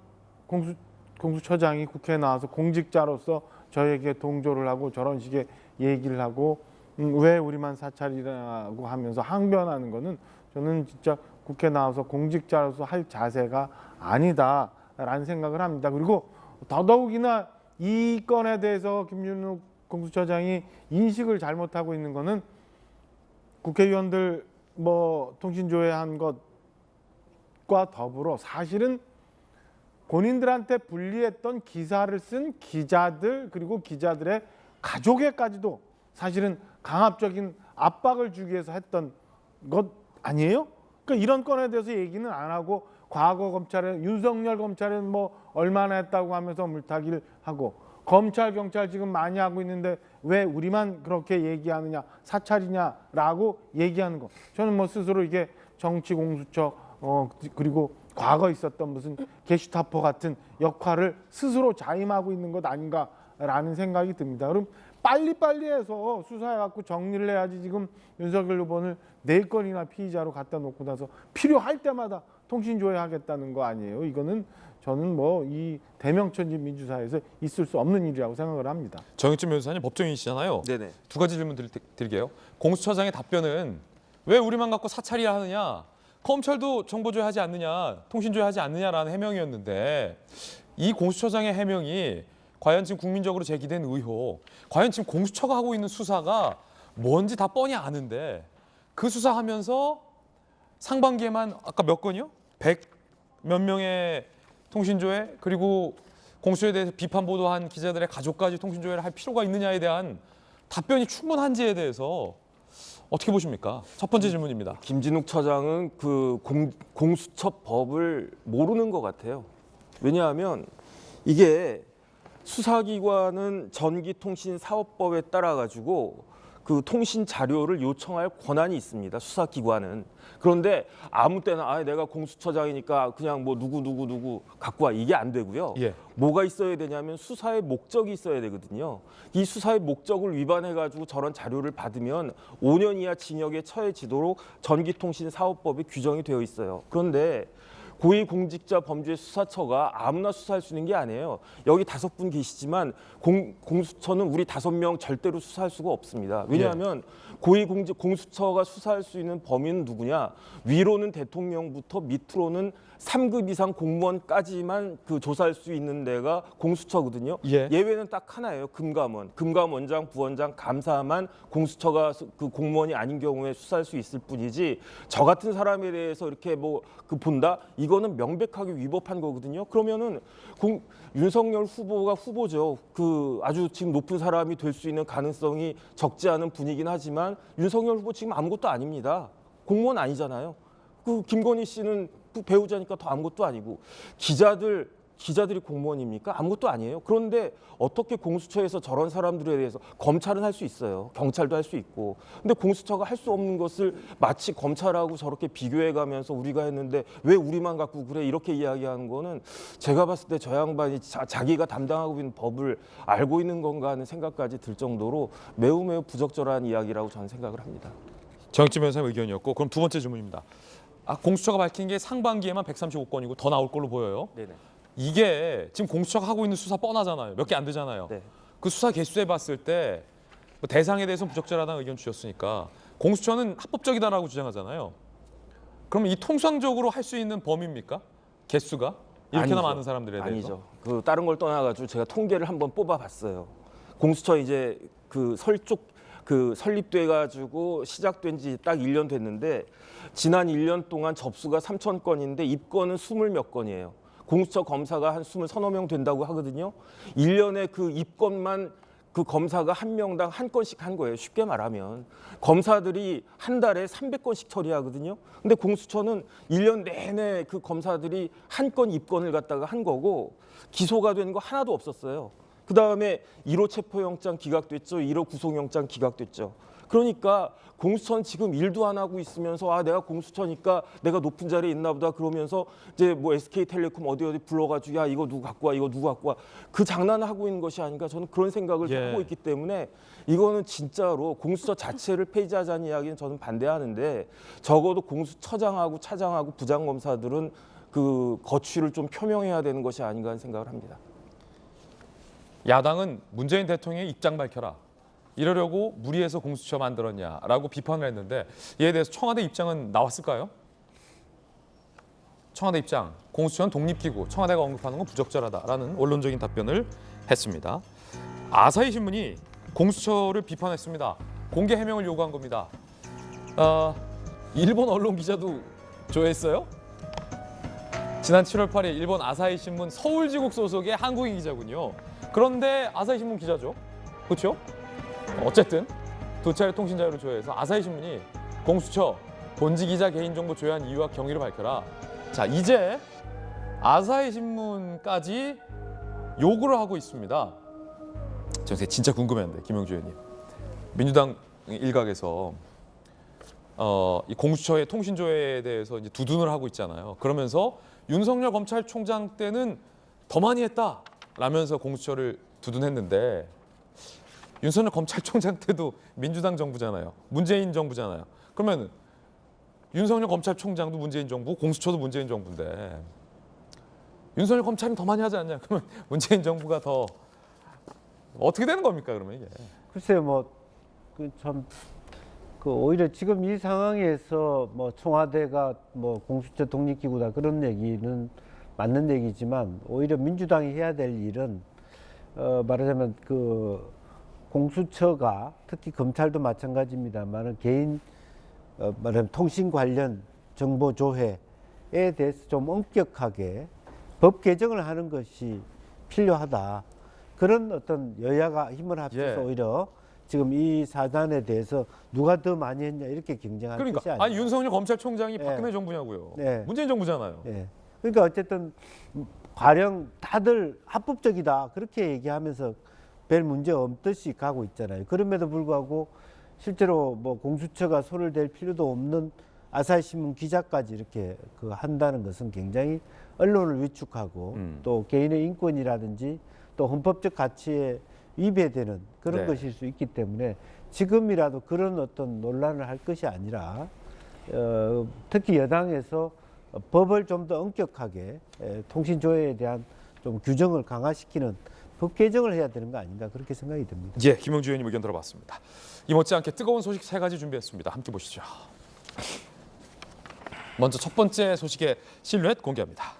공수처장이 국회에 나와서 공직자로서 저에게 동조를 하고 저런 식의 얘기를 하고 왜 우리만 사찰이라고 하면서 항변하는 거는 저는 진짜 국회 나와서 공직자로서 할 자세가 아니다라는 생각을 합니다. 그리고 더더욱이나 이 건에 대해서 김진욱 공수처장이 인식을 잘못하고 있는 거는 국회의원들 통신조회한 것과 더불어 사실은 본인들한테 불리했던 기사를 쓴 기자들 그리고 기자들의 가족에까지도 사실은 강압적인 압박을 주기 위해서 했던 것 아니에요? 그러니까 이런 건에 대해서 얘기는 안 하고 과거 검찰에 윤석열 검찰은 얼마나 했다고 하면서 물타기를 하고 검찰 경찰 지금 많이 하고 있는데 왜 우리만 그렇게 얘기하느냐 사찰이냐라고 얘기하는 거 저는 스스로 이게 정치 공수처 그리고 과거 있었던 무슨 게슈타포 같은 역할을 스스로 자임하고 있는 것 아닌가라는 생각이 듭니다. 그럼 빨리빨리 해서 수사해갖고 정리를 해야지 지금 윤석열 후보를 4건이나 피의자로 갖다 놓고 나서 필요할 때마다 통신조회 하겠다는 거 아니에요. 이거는 저는 이 대명천지 민주사회에서 있을 수 없는 일이라고 생각을 합니다. 정영진 변호사님 법정인이시잖아요. 네네. 2가지 질문 드릴게요. 공수처장의 답변은 왜 우리만 갖고 사찰이라 하느냐? 검찰도 정보조회하지 않느냐, 통신조회하지 않느냐라는 해명이었는데 이 공수처장의 해명이 과연 지금 국민적으로 제기된 의혹, 과연 지금 공수처가 하고 있는 수사가 뭔지 다 뻔히 아는데 그 수사하면서 상반기에만 아까 몇 건이요? 100몇 명의 통신조회 그리고 공수처에 대해서 비판 보도한 기자들의 가족까지 통신조회를 할 필요가 있느냐에 대한 답변이 충분한지에 대해서 어떻게 보십니까? 첫 번째 질문입니다. 김진욱 처장은 그 공수처법을 모르는 것 같아요. 왜냐하면 이게 수사기관은 전기통신사업법에 따라 가지고 그 통신 자료를 요청할 권한이 있습니다. 수사기관은. 그런데 아무 때나 내가 공수처장이니까 그냥 뭐 누구 갖고 와 이게 안 되고요. 예. 뭐가 있어야 되냐면 수사의 목적이 있어야 되거든요. 이 수사의 목적을 위반해 가지고 저런 자료를 받으면 5년 이하 징역에 처해지도록 전기통신사업법에 규정이 되어 있어요. 그런데 고위공직자범죄수사처가 아무나 수사할 수 있는 게 아니에요. 여기 5분 계시지만 공수처는 우리 5명 절대로 수사할 수가 없습니다. 왜냐하면 공수처가 수사할 수 있는 범인은 누구냐? 위로는 대통령부터 밑으로는 3급 이상 공무원까지만 그 조사할 수 있는 데가 공수처거든요. 예. 예외는 딱 하나예요. 금감원장, 부원장, 감사만 공수처가 그 공무원이 아닌 경우에 수사할 수 있을 뿐이지 저 같은 사람에 대해서 이렇게 본다? 이거는 명백하게 위법한 거거든요. 그러면은 윤석열 후보가 후보죠. 그 아주 지금 높은 사람이 될 수 있는 가능성이 적지 않은 분이긴 하지만 윤석열 후보 지금 아무것도 아닙니다. 공무원 아니잖아요. 그 김건희 씨는 그 배우자니까 더 아무것도 아니고 기자들이 공무원입니까? 아무것도 아니에요. 그런데 어떻게 공수처에서 저런 사람들에 대해서 검찰은 할 수 있어요. 경찰도 할 수 있고. 근데 공수처가 할 수 없는 것을 마치 검찰하고 저렇게 비교해가면서 우리가 했는데 왜 우리만 갖고 그래 이렇게 이야기하는 거는 제가 봤을 때 저 양반이 자기가 담당하고 있는 법을 알고 있는 건가 하는 생각까지 들 정도로 매우 부적절한 이야기라고 저는 생각을 합니다. 정익진 변호사의 의견이었고 그럼 두 번째 질문입니다. 공수처가 밝힌 게 상반기에만 135건이고 더 나올 걸로 보여요. 네네. 이게 지금 공수처가 하고 있는 수사 뻔하잖아요. 몇 개 안 되잖아요. 네. 그 수사 개수에 봤을 때 뭐 대상에 대해서 부적절하다는 의견 주셨으니까 공수처는 합법적이다라고 주장하잖아요. 그럼 이 통상적으로 할 수 있는 범위입니까? 개수가? 이렇게나 아니죠. 많은 사람들에 대해서? 아니죠. 그 다른 걸 떠나가지고 제가 통계를 한번 뽑아봤어요. 공수처 이제 그 설립돼가지고 시작된 지 딱 1년 됐는데 지난 1년 동안 접수가 3,000건인데 입건은 20몇 건이에요. 공수처 검사가 한 20서너 명 된다고 하거든요. 1년에 그 입건만 그 검사가 한 명당 한 건씩 한 거예요. 쉽게 말하면. 검사들이 한 달에 300건씩 처리하거든요. 근데 공수처는 1년 내내 그 검사들이 한 건 입건을 갖다가 한 거고 기소가 된 거 하나도 없었어요. 그다음에 1호 체포영장 기각됐죠. 1호 구속영장 기각됐죠. 그러니까 공수처는 지금 일도 안 하고 있으면서 내가 공수처니까 내가 높은 자리에 있나 보다 그러면서 이제 뭐 SK텔레콤 어디 불러가지고 야 이거 누구 갖고 와 이거 누구 갖고 와 그 장난을 하고 있는 것이 아닌가 저는 그런 생각을 하고 있기 때문에 이거는 진짜로 공수처 자체를 폐지하자는 이야기는 저는 반대하는데 적어도 공수처장하고 차장하고 부장검사들은 그 거취를 좀 표명해야 되는 것이 아닌가 하는 생각을 합니다. 야당은 문재인 대통령의 입장 밝혀라. 이러려고 무리해서 공수처 만들었냐라고 비판을 했는데 이에 대해서 청와대 입장은 나왔을까요? 청와대 입장, 공수처는 독립기구, 청와대가 언급하는 건 부적절하다라는 원론적인 답변을 했습니다. 아사히 신문이 공수처를 비판했습니다. 공개 해명을 요구한 겁니다. 일본 언론 기자도 조회했어요? 지난 7월 8일 일본 아사히 신문 서울지국 소속의 한국인 기자군요. 그런데 아사히 신문 기자죠. 그렇죠? 어쨌든 두 차례 통신 자료를 조회해서 아사히 신문이 공수처 본지 기자 개인정보 조회한 이유와 경위를 밝혀라. 자, 이제 아사히 신문까지 요구를 하고 있습니다. 저는 진짜 궁금했는데 김영주 의원님. 민주당 일각에서 이 공수처의 통신 조회에 대해서 이제 두둔을 하고 있잖아요. 그러면서 윤석열 검찰총장 때는 더 많이 했다라면서 공수처를 두둔했는데 윤석열 검찰총장 때도 민주당 정부잖아요. 문재인 정부잖아요. 그러면 윤석열 검찰총장도 문재인 정부, 공수처도 문재인 정부인데 윤석열 검찰은 더 많이 하지 않냐? 그러면 문재인 정부가 더 어떻게 되는 겁니까? 그러면 이게? 글쎄요, 뭐 참 오히려 지금 이 상황에서 뭐 청와대가 뭐 공수처 독립기구다 그런 얘기는 맞는 얘기지만 오히려 민주당이 해야 될 일은 말하자면 그 공수처가 특히 검찰도 마찬가지입니다만 개인 말하자면 통신 관련 정보 조회에 대해서 좀 엄격하게 법 개정을 하는 것이 필요하다. 그런 어떤 여야가 힘을 합쳐서 오히려 지금 이 사단에 대해서 누가 더 많이 했냐 이렇게 경쟁할 것이 그러니까 아니라. 아니 윤석열 검찰총장이 박근혜 정부냐고요. 문재인 정부잖아요. 그러니까 어쨌든 가령 다들 합법적이다 그렇게 얘기하면서 별 문제 없듯이 가고 있잖아요. 그럼에도 불구하고 실제로 뭐 공수처가 손을 댈 필요도 없는 아사히신문 기자까지 이렇게 한다는 것은 굉장히 언론을 위축하고 또 개인의 인권이라든지 또 헌법적 가치에 위배되는 그런 것일 수 있기 때문에 지금이라도 그런 어떤 논란을 할 것이 아니라 특히 여당에서 법을 좀 더 엄격하게 통신조회에 대한 좀 규정을 강화시키는 법 개정을 해야 되는 거 아닌가 그렇게 생각이 듭니다. 예, 김영주 의원님 의견 들어봤습니다. 이 못지않게 뜨거운 소식 3가지 준비했습니다. 함께 보시죠. 먼저 첫 번째 소식의 실루엣 공개합니다.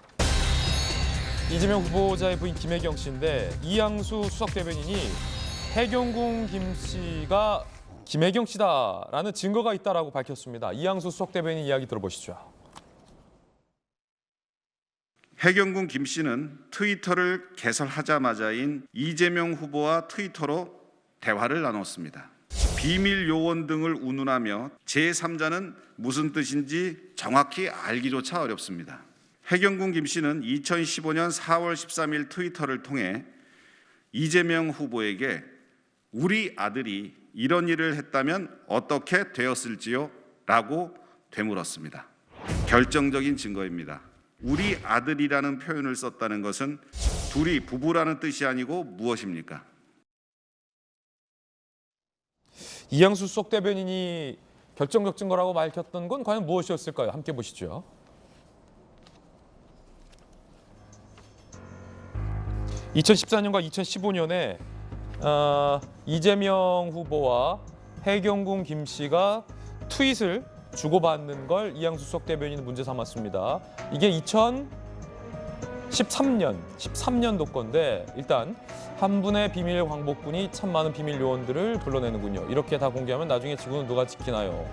이재명 후보자의 부인 김혜경 씨인데 이양수 수석대변인이 해경궁 김 씨가 김혜경 씨다라는 증거가 있다라고 밝혔습니다. 이양수 수석대변인 이야기 들어보시죠. 해경궁 김 씨는 트위터를 개설하자마자인 이재명 후보와 트위터로 대화를 나눴습니다. 비밀 요원 등을 운운하며 제3자는 무슨 뜻인지 정확히 알기조차 어렵습니다. 해경궁 김 씨는 2015년 4월 13일 트위터를 통해 이재명 후보에게 우리 아들이 이런 일을 했다면 어떻게 되었을지요? 라고 되물었습니다. 결정적인 증거입니다. 우리 아들이라는 표현을 썼다는 것은 둘이 부부라는 뜻이 아니고 무엇입니까? 이양수 수석대변인이 결정적 증거라고 밝혔던 건 과연 무엇이었을까요? 함께 보시죠. (2014년과 2015년에) 이재명 후보와 해경궁 김 씨가 트윗을 주고받는 걸 이양수 수석대변인은 문제 삼았습니다. 이게 2013년도 건데 일단 한 분의 비밀 광복군이 참 많은 비밀 요원들을 불러내는군요. 이렇게 다 공개하면 나중에 지구는 누가 지키나요?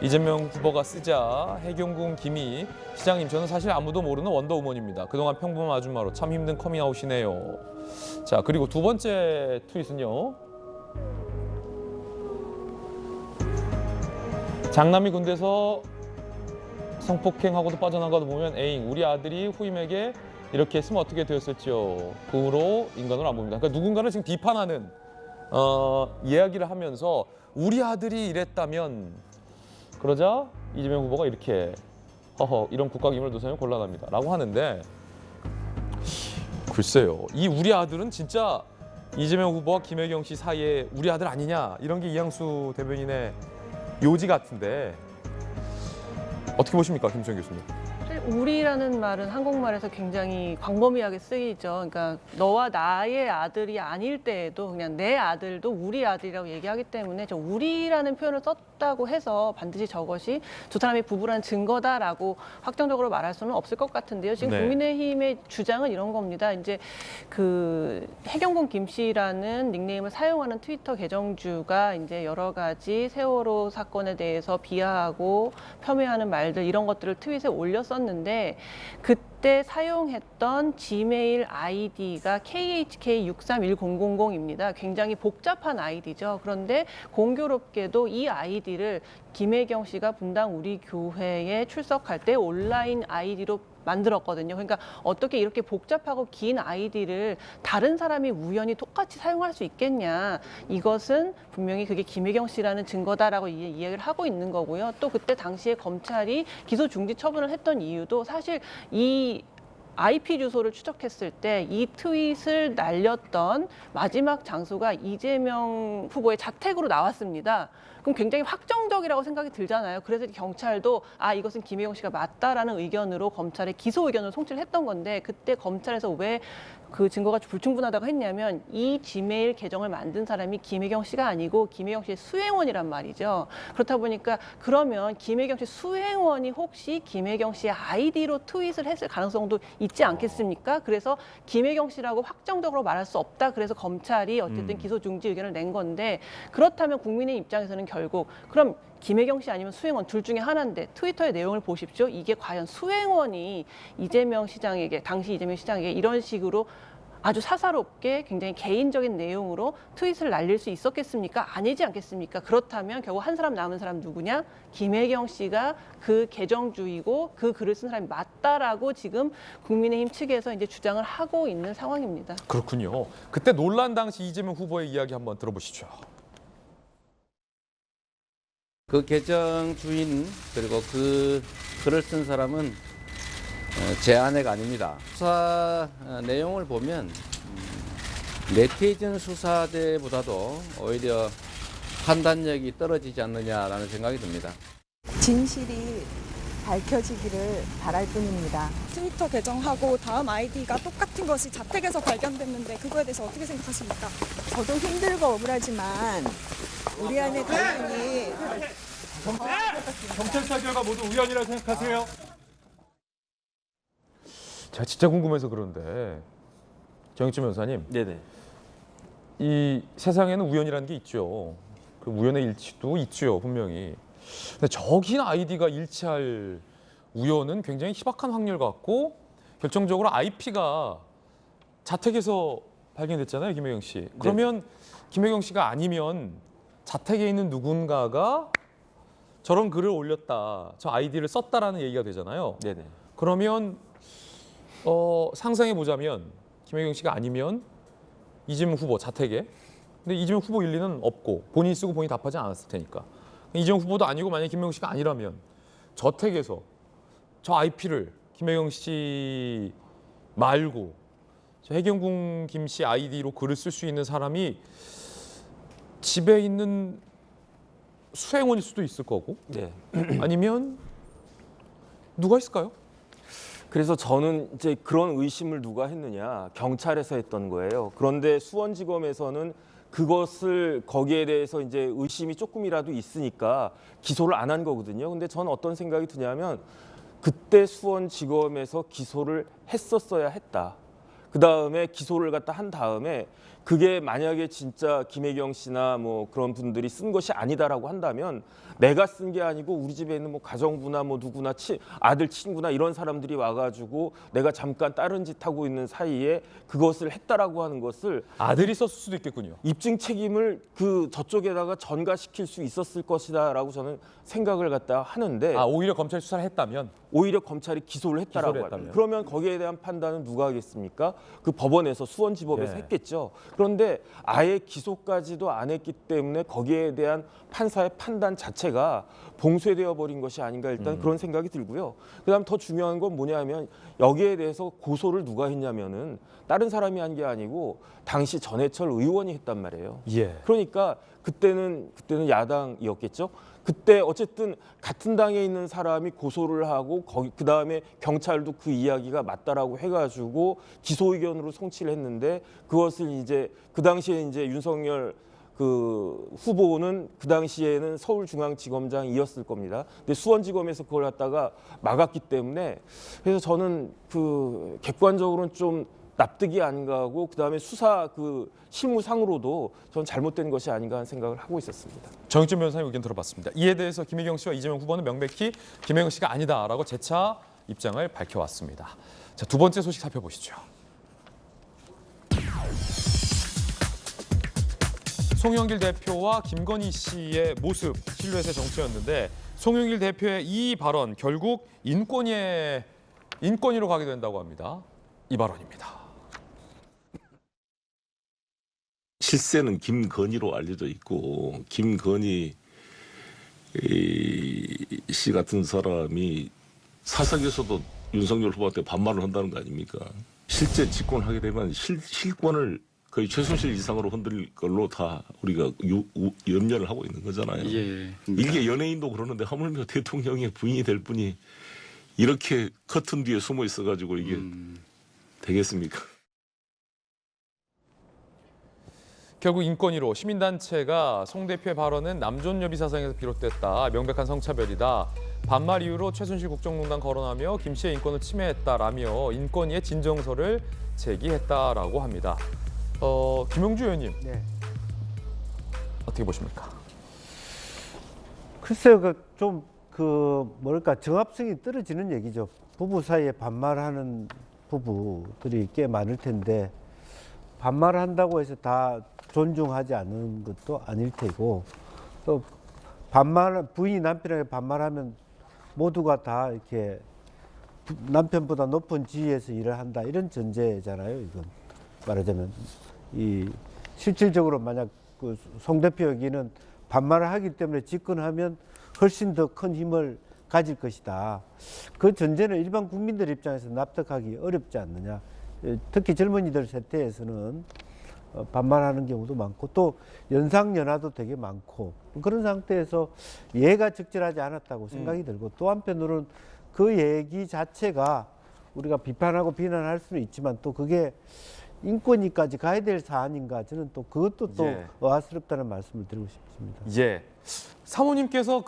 이재명 후보가 쓰자 해경궁 김이 시장님 저는 사실 아무도 모르는 원더우먼입니다. 그동안 평범한 아줌마로 참 힘든 커밍아웃이네요. 자 그리고 두 번째 트윗은요. 장남이 군대에서 성폭행하고도 빠져나가도 보면 에잉 우리 아들이 후임에게 이렇게 했으면 어떻게 되었을지요. 그 후로 인간으로 안 봅니다. 그러니까 누군가를 지금 비판하는 이야기를 하면서 우리 아들이 이랬다면 그러자 이재명 후보가 이렇게 허허 이런 국가기밀을 누설하면 곤란합니다. 라고 하는데 글쎄요. 이 우리 아들은 진짜 이재명 후보와 김혜경 씨 사이에 우리 아들 아니냐 이런 게 이양수 대변인의 요지 같은데 어떻게 보십니까, 김수영 교수님? 우리라는 말은 한국말에서 굉장히 광범위하게 쓰이죠. 그러니까 너와 나의 아들이 아닐 때에도 그냥 내 아들도 우리 아들이라고 얘기하기 때문에 저 우리라는 표현을 썼다고 해서 반드시 저것이 두 사람이 부부라는 증거다라고 확정적으로 말할 수는 없을 것 같은데요. 지금 국민의힘의 주장은 이런 겁니다. 이제 그 해경궁 김 씨라는 닉네임을 사용하는 트위터 계정주가 이제 여러 가지 세월호 사건에 대해서 비하하고 폄훼하는 말들 이런 것들을 트윗에 올렸었는데 그때 사용했던 지메일 아이디가 KHK631000입니다. 굉장히 복잡한 아이디죠. 그런데 공교롭게도 이 아이디를 김혜경 씨가 분당 우리 교회에 출석할 때 온라인 아이디로 만들었거든요. 그러니까 어떻게 이렇게 복잡하고 긴 아이디를 다른 사람이 우연히 똑같이 사용할 수 있겠냐. 이것은 분명히 그게 김혜경 씨라는 증거다라고 이야기를 하고 있는 거고요. 또 그때 당시에 검찰이 기소 중지 처분을 했던 이유도 사실 이 IP 주소를 추적했을 때 이 트윗을 날렸던 마지막 장소가 이재명 후보의 자택으로 나왔습니다. 그럼 굉장히 확정적이라고 생각이 들잖아요. 그래서 경찰도 이것은 김혜경 씨가 맞다라는 의견으로 검찰에 기소 의견을 송치를 했던 건데 그때 검찰에서 왜 그 증거가 불충분하다고 했냐면 이 지메일 계정을 만든 사람이 김혜경 씨가 아니고 김혜경 씨의 수행원이란 말이죠. 그렇다 보니까 그러면 김혜경 씨 수행원이 혹시 김혜경 씨의 아이디로 트윗을 했을 가능성도 있지 않겠습니까? 그래서 김혜경 씨라고 확정적으로 말할 수 없다. 그래서 검찰이 어쨌든 기소 중지 의견을 낸 건데 그렇다면 국민의 입장에서는 결국 그럼 김혜경 씨 아니면 수행원 둘 중에 하나인데 트위터의 내용을 보십시오. 이게 과연 수행원이 이재명 시장에게 당시 이재명 시장에게 이런 식으로 아주 사사롭게 굉장히 개인적인 내용으로 트윗을 날릴 수 있었겠습니까? 아니지 않겠습니까? 그렇다면 결국 한 사람 남은 사람 누구냐? 김혜경 씨가 그 계정주이고 그 글을 쓴 사람이 맞다라고 지금 국민의힘 측에서 이제 주장을 하고 있는 상황입니다. 그렇군요. 그때 논란 당시 이재명 후보의 이야기 한번 들어보시죠. 그 계정 주인 그리고 그 글을 쓴 사람은 제 아내가 아닙니다. 수사 내용을 보면 네티즌 수사대보다도 오히려 판단력이 떨어지지 않느냐라는 생각이 듭니다. 진실이 밝혀지기를 바랄 뿐입니다. 트위터 계정하고 다음 아이디가 똑같은 것이 자택에서 발견됐는데 그거에 대해서 어떻게 생각하십니까? 저도 힘들고 억울하지만 우리 안에 당연히 경찰 수사 결과 모두 우연이라고 생각하세요? 제가 진짜 궁금해서 그런데 정익준 변호사님, 네네. 이 세상에는 우연이라는 게 있죠. 그 우연의 일치도 있죠, 분명히. 근데 저 긴 아이디가 일치할 우연은 굉장히 희박한 확률 같고 결정적으로 IP가 자택에서 발견됐잖아요, 김혜경 씨. 그러면 김혜경 씨가 아니면 자택에 있는 누군가가 저런 글을 올렸다, 저 아이디를 썼다라는 얘기가 되잖아요. 네네. 그러면 상상해 보자면 김혜경 씨가 아니면 이재명 후보 자택에, 근데 이재명 후보 일리는 없고 본인이 쓰고 본인이 답하지 않았을 테니까 이재명 후보도 아니고 만약에 김혜경 씨가 아니라면 저택에서 저 IP를 김혜경 씨 말고 저 해경궁 김 씨 아이디로 글을 쓸 수 있는 사람이 집에 있는 수행원일 수도 있을 거고, 네. 아니면 누가 있을까요? 그래서 저는 이제 그런 의심을 누가 했느냐, 경찰에서 했던 거예요. 그런데 수원지검에서는 그것을 거기에 대해서 이제 의심이 조금이라도 있으니까 기소를 안 한 거거든요. 근데 저는 어떤 생각이 드냐면 그때 수원지검에서 기소를 했었어야 했다. 그 다음에 기소를 갖다 한 다음에 그게 만약에 진짜 김혜경 씨나 뭐 그런 분들이 쓴 것이 아니다라고 한다면 내가 쓴 게 아니고 우리 집에 있는 뭐 가정부나 뭐 누구나 아들 친구나 이런 사람들이 와가지고 내가 잠깐 다른 짓 하고 있는 사이에 그것을 했다라고 하는 것을 아들이 썼을 수도 있겠군요. 입증 책임을 그 저쪽에다가 전가시킬 수 있었을 것이다라고 저는 생각을 갖다 하는데, 오히려 검찰 수사를 했다면, 오히려 검찰이 기소를 했다라고 하면 그러면 거기에 대한 판단은 누가 하겠습니까? 그 법원에서 수원지법에서 했겠죠. 그런데 아예 기소까지도 안 했기 때문에 거기에 대한 판사의 판단 자체가 봉쇄되어 버린 것이 아닌가, 일단 그런 생각이 들고요. 그다음 더 중요한 건 뭐냐면 여기에 대해서 고소를 누가 했냐면은 다른 사람이 한 게 아니고 당시 전해철 의원이 했단 말이에요. 그러니까 그때는 야당이었겠죠. 그때 어쨌든 같은 당에 있는 사람이 고소를 하고 그 다음에 경찰도 그 이야기가 맞다라고 해가지고 기소 의견으로 송치를 했는데 그것을 이제 그 당시에 이제 윤석열 그 후보는 그 당시에는 서울중앙지검장이었을 겁니다. 근데 수원지검에서 그걸 갖다가 막았기 때문에, 그래서 저는 그 객관적으로는 좀 납득이 안 가고 그다음에 수사 그 실무상으로도 전 잘못된 것이 아닌가 하는 생각을 하고 있었습니다. 정익준 변호사님 의견 들어봤습니다. 이에 대해서 김혜경 씨와 이재명 후보는 명백히 김혜경 씨가 아니다라고 재차 입장을 밝혀왔습니다. 자, 두 번째 소식 살펴보시죠. 송영길 대표와 김건희 씨의 모습, 실루엣의 정치였는데 송영길 대표의 이 발언 결국 인권위로 가게 된다고 합니다. 이 발언입니다. 실세는 김건희로 알려져 있고 김건희 씨 같은 사람이 사석에서도 윤석열 후보한테 반말을 한다는 거 아닙니까? 실제 집권하게 되면 실권을 거의 최순실 이상으로 흔들 걸로 다 우리가 염려를 하고 있는 거잖아요. 예. 이게 연예인도 그러는데 하물며 대통령의 부인이 될 분이 이렇게 커튼 뒤에 숨어 있어가지고 이게 되겠습니까? 결국 인권 1호 시민단체가 송 대표의 발언은 남존여비 사상에서 비롯됐다. 명백한 성차별이다. 반말 이유로 최순실 국정농단 거론하며 김 씨의 인권을 침해했다라며 인권위에 진정서를 제기했다라고 합니다. 김용주 의원님, 네. 어떻게 보십니까? 글쎄요, 뭐랄까 정합성이 떨어지는 얘기죠. 부부 사이에 반말하는 부부들이 꽤 많을 텐데 반말을 한다고 해서 다 존중하지 않는 것도 아닐 테고 또 부인이 남편에게 반말하면 모두가 다 이렇게 남편보다 높은 지위에서 일을 한다 이런 전제잖아요. 이건 말하자면 실질적으로 만약 그 송 대표 여기는 반말을 하기 때문에 집권하면 훨씬 더 큰 힘을 가질 것이다. 그 전제는 일반 국민들 입장에서 납득하기 어렵지 않느냐. 특히 젊은이들 세대에서는 반말하는 경우도 많고 또 연상연하도 되게 많고 그런 상태에서 예가 적절하지 않았다고 생각이 들고 또 한편으로는 그 얘기 자체가 우리가 비판하고 비난할 수는 있지만 또 그게 인권위까지 가야 될 사안인가 저는 또 그것도 또 의아스럽다는 말씀을 드리고 싶습니다. 예. 사모님께서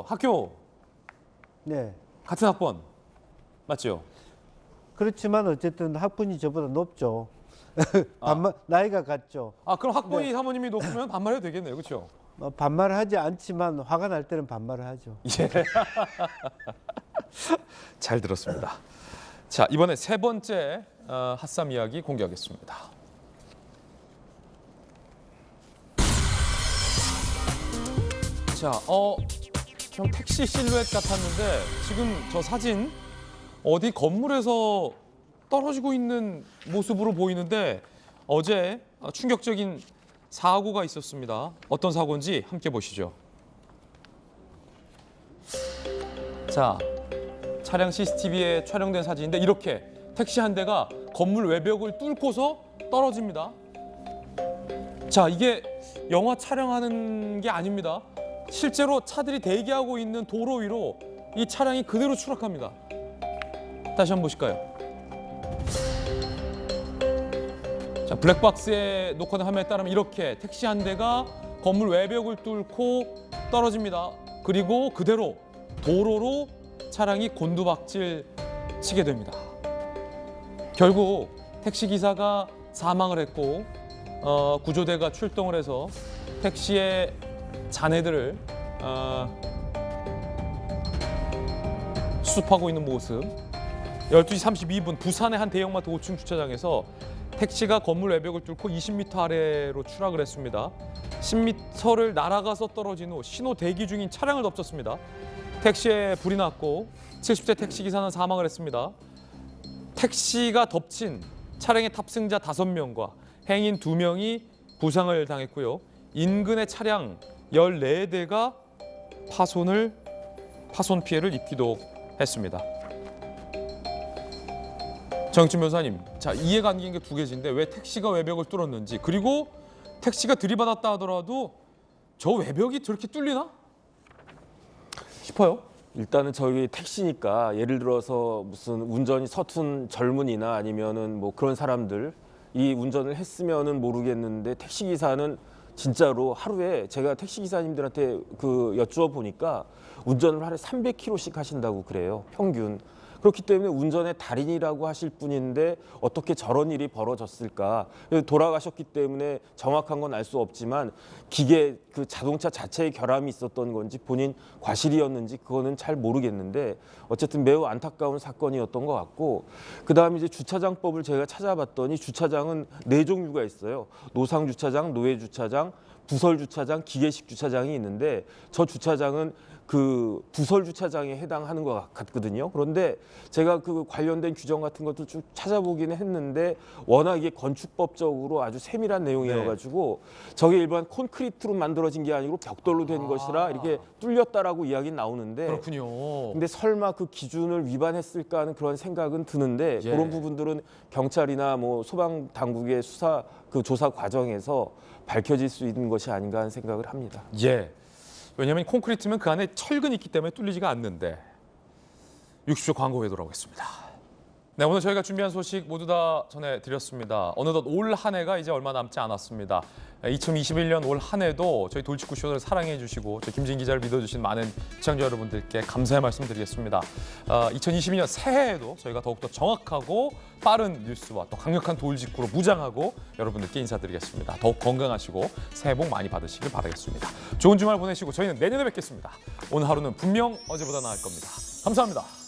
학교 같은 학번 맞죠? 그렇지만 어쨌든 학번이 저보다 높죠. 나이가 같죠. 그럼 학번이 사모님이 높으면 반말해도 되겠네요, 그렇죠? 반말을 하지 않지만 화가 날 때는 반말을 하죠. 예. 잘 들었습니다. 자, 이번에 세 번째 핫삼 이야기 공개하겠습니다. 자, 좀 택시 실루엣 같았는데 지금 저 사진 어디 건물에서 떨어지고 있는 모습으로 보이는데 어제 충격적인 사고가 있었습니다. 어떤 사고인지 함께 보시죠. 자, 차량 CCTV에 촬영된 사진인데 이렇게 택시 한 대가 건물 외벽을 뚫고서 떨어집니다. 자, 이게 영화 촬영하는 게 아닙니다. 실제로 차들이 대기하고 있는 도로 위로 이 차량이 그대로 추락합니다. 다시 한번 보실까요? 자, 블랙박스에 녹화된 화면에 따르면 이렇게 택시 한 대가 건물 외벽을 뚫고 떨어집니다. 그리고 그대로 도로로 차량이 곤두박질 치게 됩니다. 결국 택시기사가 사망을 했고 구조대가 출동을 해서 택시의 잔해들을 수습하고 있는 모습. 12시 32분 부산의 한 대형마트 5층 주차장에서 택시가 건물 외벽을 뚫고 20m 아래로 추락을 했습니다. 10m를 날아가서 떨어진 후 신호 대기 중인 차량을 덮쳤습니다. 택시에 불이 났고 70대 택시기사는 사망을 했습니다. 택시가 덮친 차량의 탑승자 5명과 행인 2명이 부상을 당했고요. 인근의 차량 14대가 파손 피해를 입기도 했습니다. 정익진 변호사님, 자, 이해가 안 가는 게 두 개인데 왜 택시가 외벽을 뚫었는지, 그리고 택시가 들이받았다 하더라도 저 외벽이 저렇게 뚫리나 싶어요. 일단은 저기 택시니까 예를 들어서 무슨 운전이 서툰 젊은이나 아니면은 뭐 그런 사람들 이 운전을 했으면은 모르겠는데 택시 기사는 진짜로 하루에 제가 택시 기사님들한테 여쭈어 보니까 운전을 하루에 300km씩 하신다고 그래요, 평균. 그렇기 때문에 운전의 달인이라고 하실 분인데 어떻게 저런 일이 벌어졌을까. 돌아가셨기 때문에 정확한 건 알 수 없지만 기계 자동차 자체의 결함이 있었던 건지 본인 과실이었는지 그거는 잘 모르겠는데 어쨌든 매우 안타까운 사건이었던 것 같고, 그다음에 이제 주차장법을 제가 찾아봤더니 주차장은 4종류가 있어요. 노상 주차장, 노예 주차장, 부설 주차장, 기계식 주차장이 있는데 저 주차장은 그 부설 주차장에 해당하는 것 같거든요. 그런데 제가 그 관련된 규정 같은 것도 쭉 찾아보기는 했는데 워낙 이게 건축법적으로 아주 세밀한 내용이어가지고 저게 일반 콘크리트로 만들어진 게 아니고 벽돌로 된 것이라 이렇게 뚫렸다라고 이야기는 나오는데 그렇군요. 근데 설마 그 기준을 위반했을까 하는 그런 생각은 드는데 예. 그런 부분들은 경찰이나 뭐 소방 당국의 수사 그 조사 과정에서 밝혀질 수 있는 것이 아닌가 하는 생각을 합니다. 예. 왜냐하면 콘크리트면 그 안에 철근이 있기 때문에 뚫리지가 않는데 60초 광고 후에 돌아오겠습니다. 네, 오늘 저희가 준비한 소식 모두 다 전해드렸습니다. 어느덧 올 한 해가 이제 얼마 남지 않았습니다. 2021년 올 한 해도 저희 돌직구 쇼를 사랑해 주시고 저희 김진 기자를 믿어주신 많은 시청자 여러분들께 감사의 말씀 드리겠습니다. 2022년 새해에도 저희가 더욱더 정확하고 빠른 뉴스와 또 강력한 돌직구로 무장하고 여러분들께 인사드리겠습니다. 더욱 건강하시고 새해 복 많이 받으시길 바라겠습니다. 좋은 주말 보내시고 저희는 내년에 뵙겠습니다. 오늘 하루는 분명 어제보다 나을 겁니다. 감사합니다.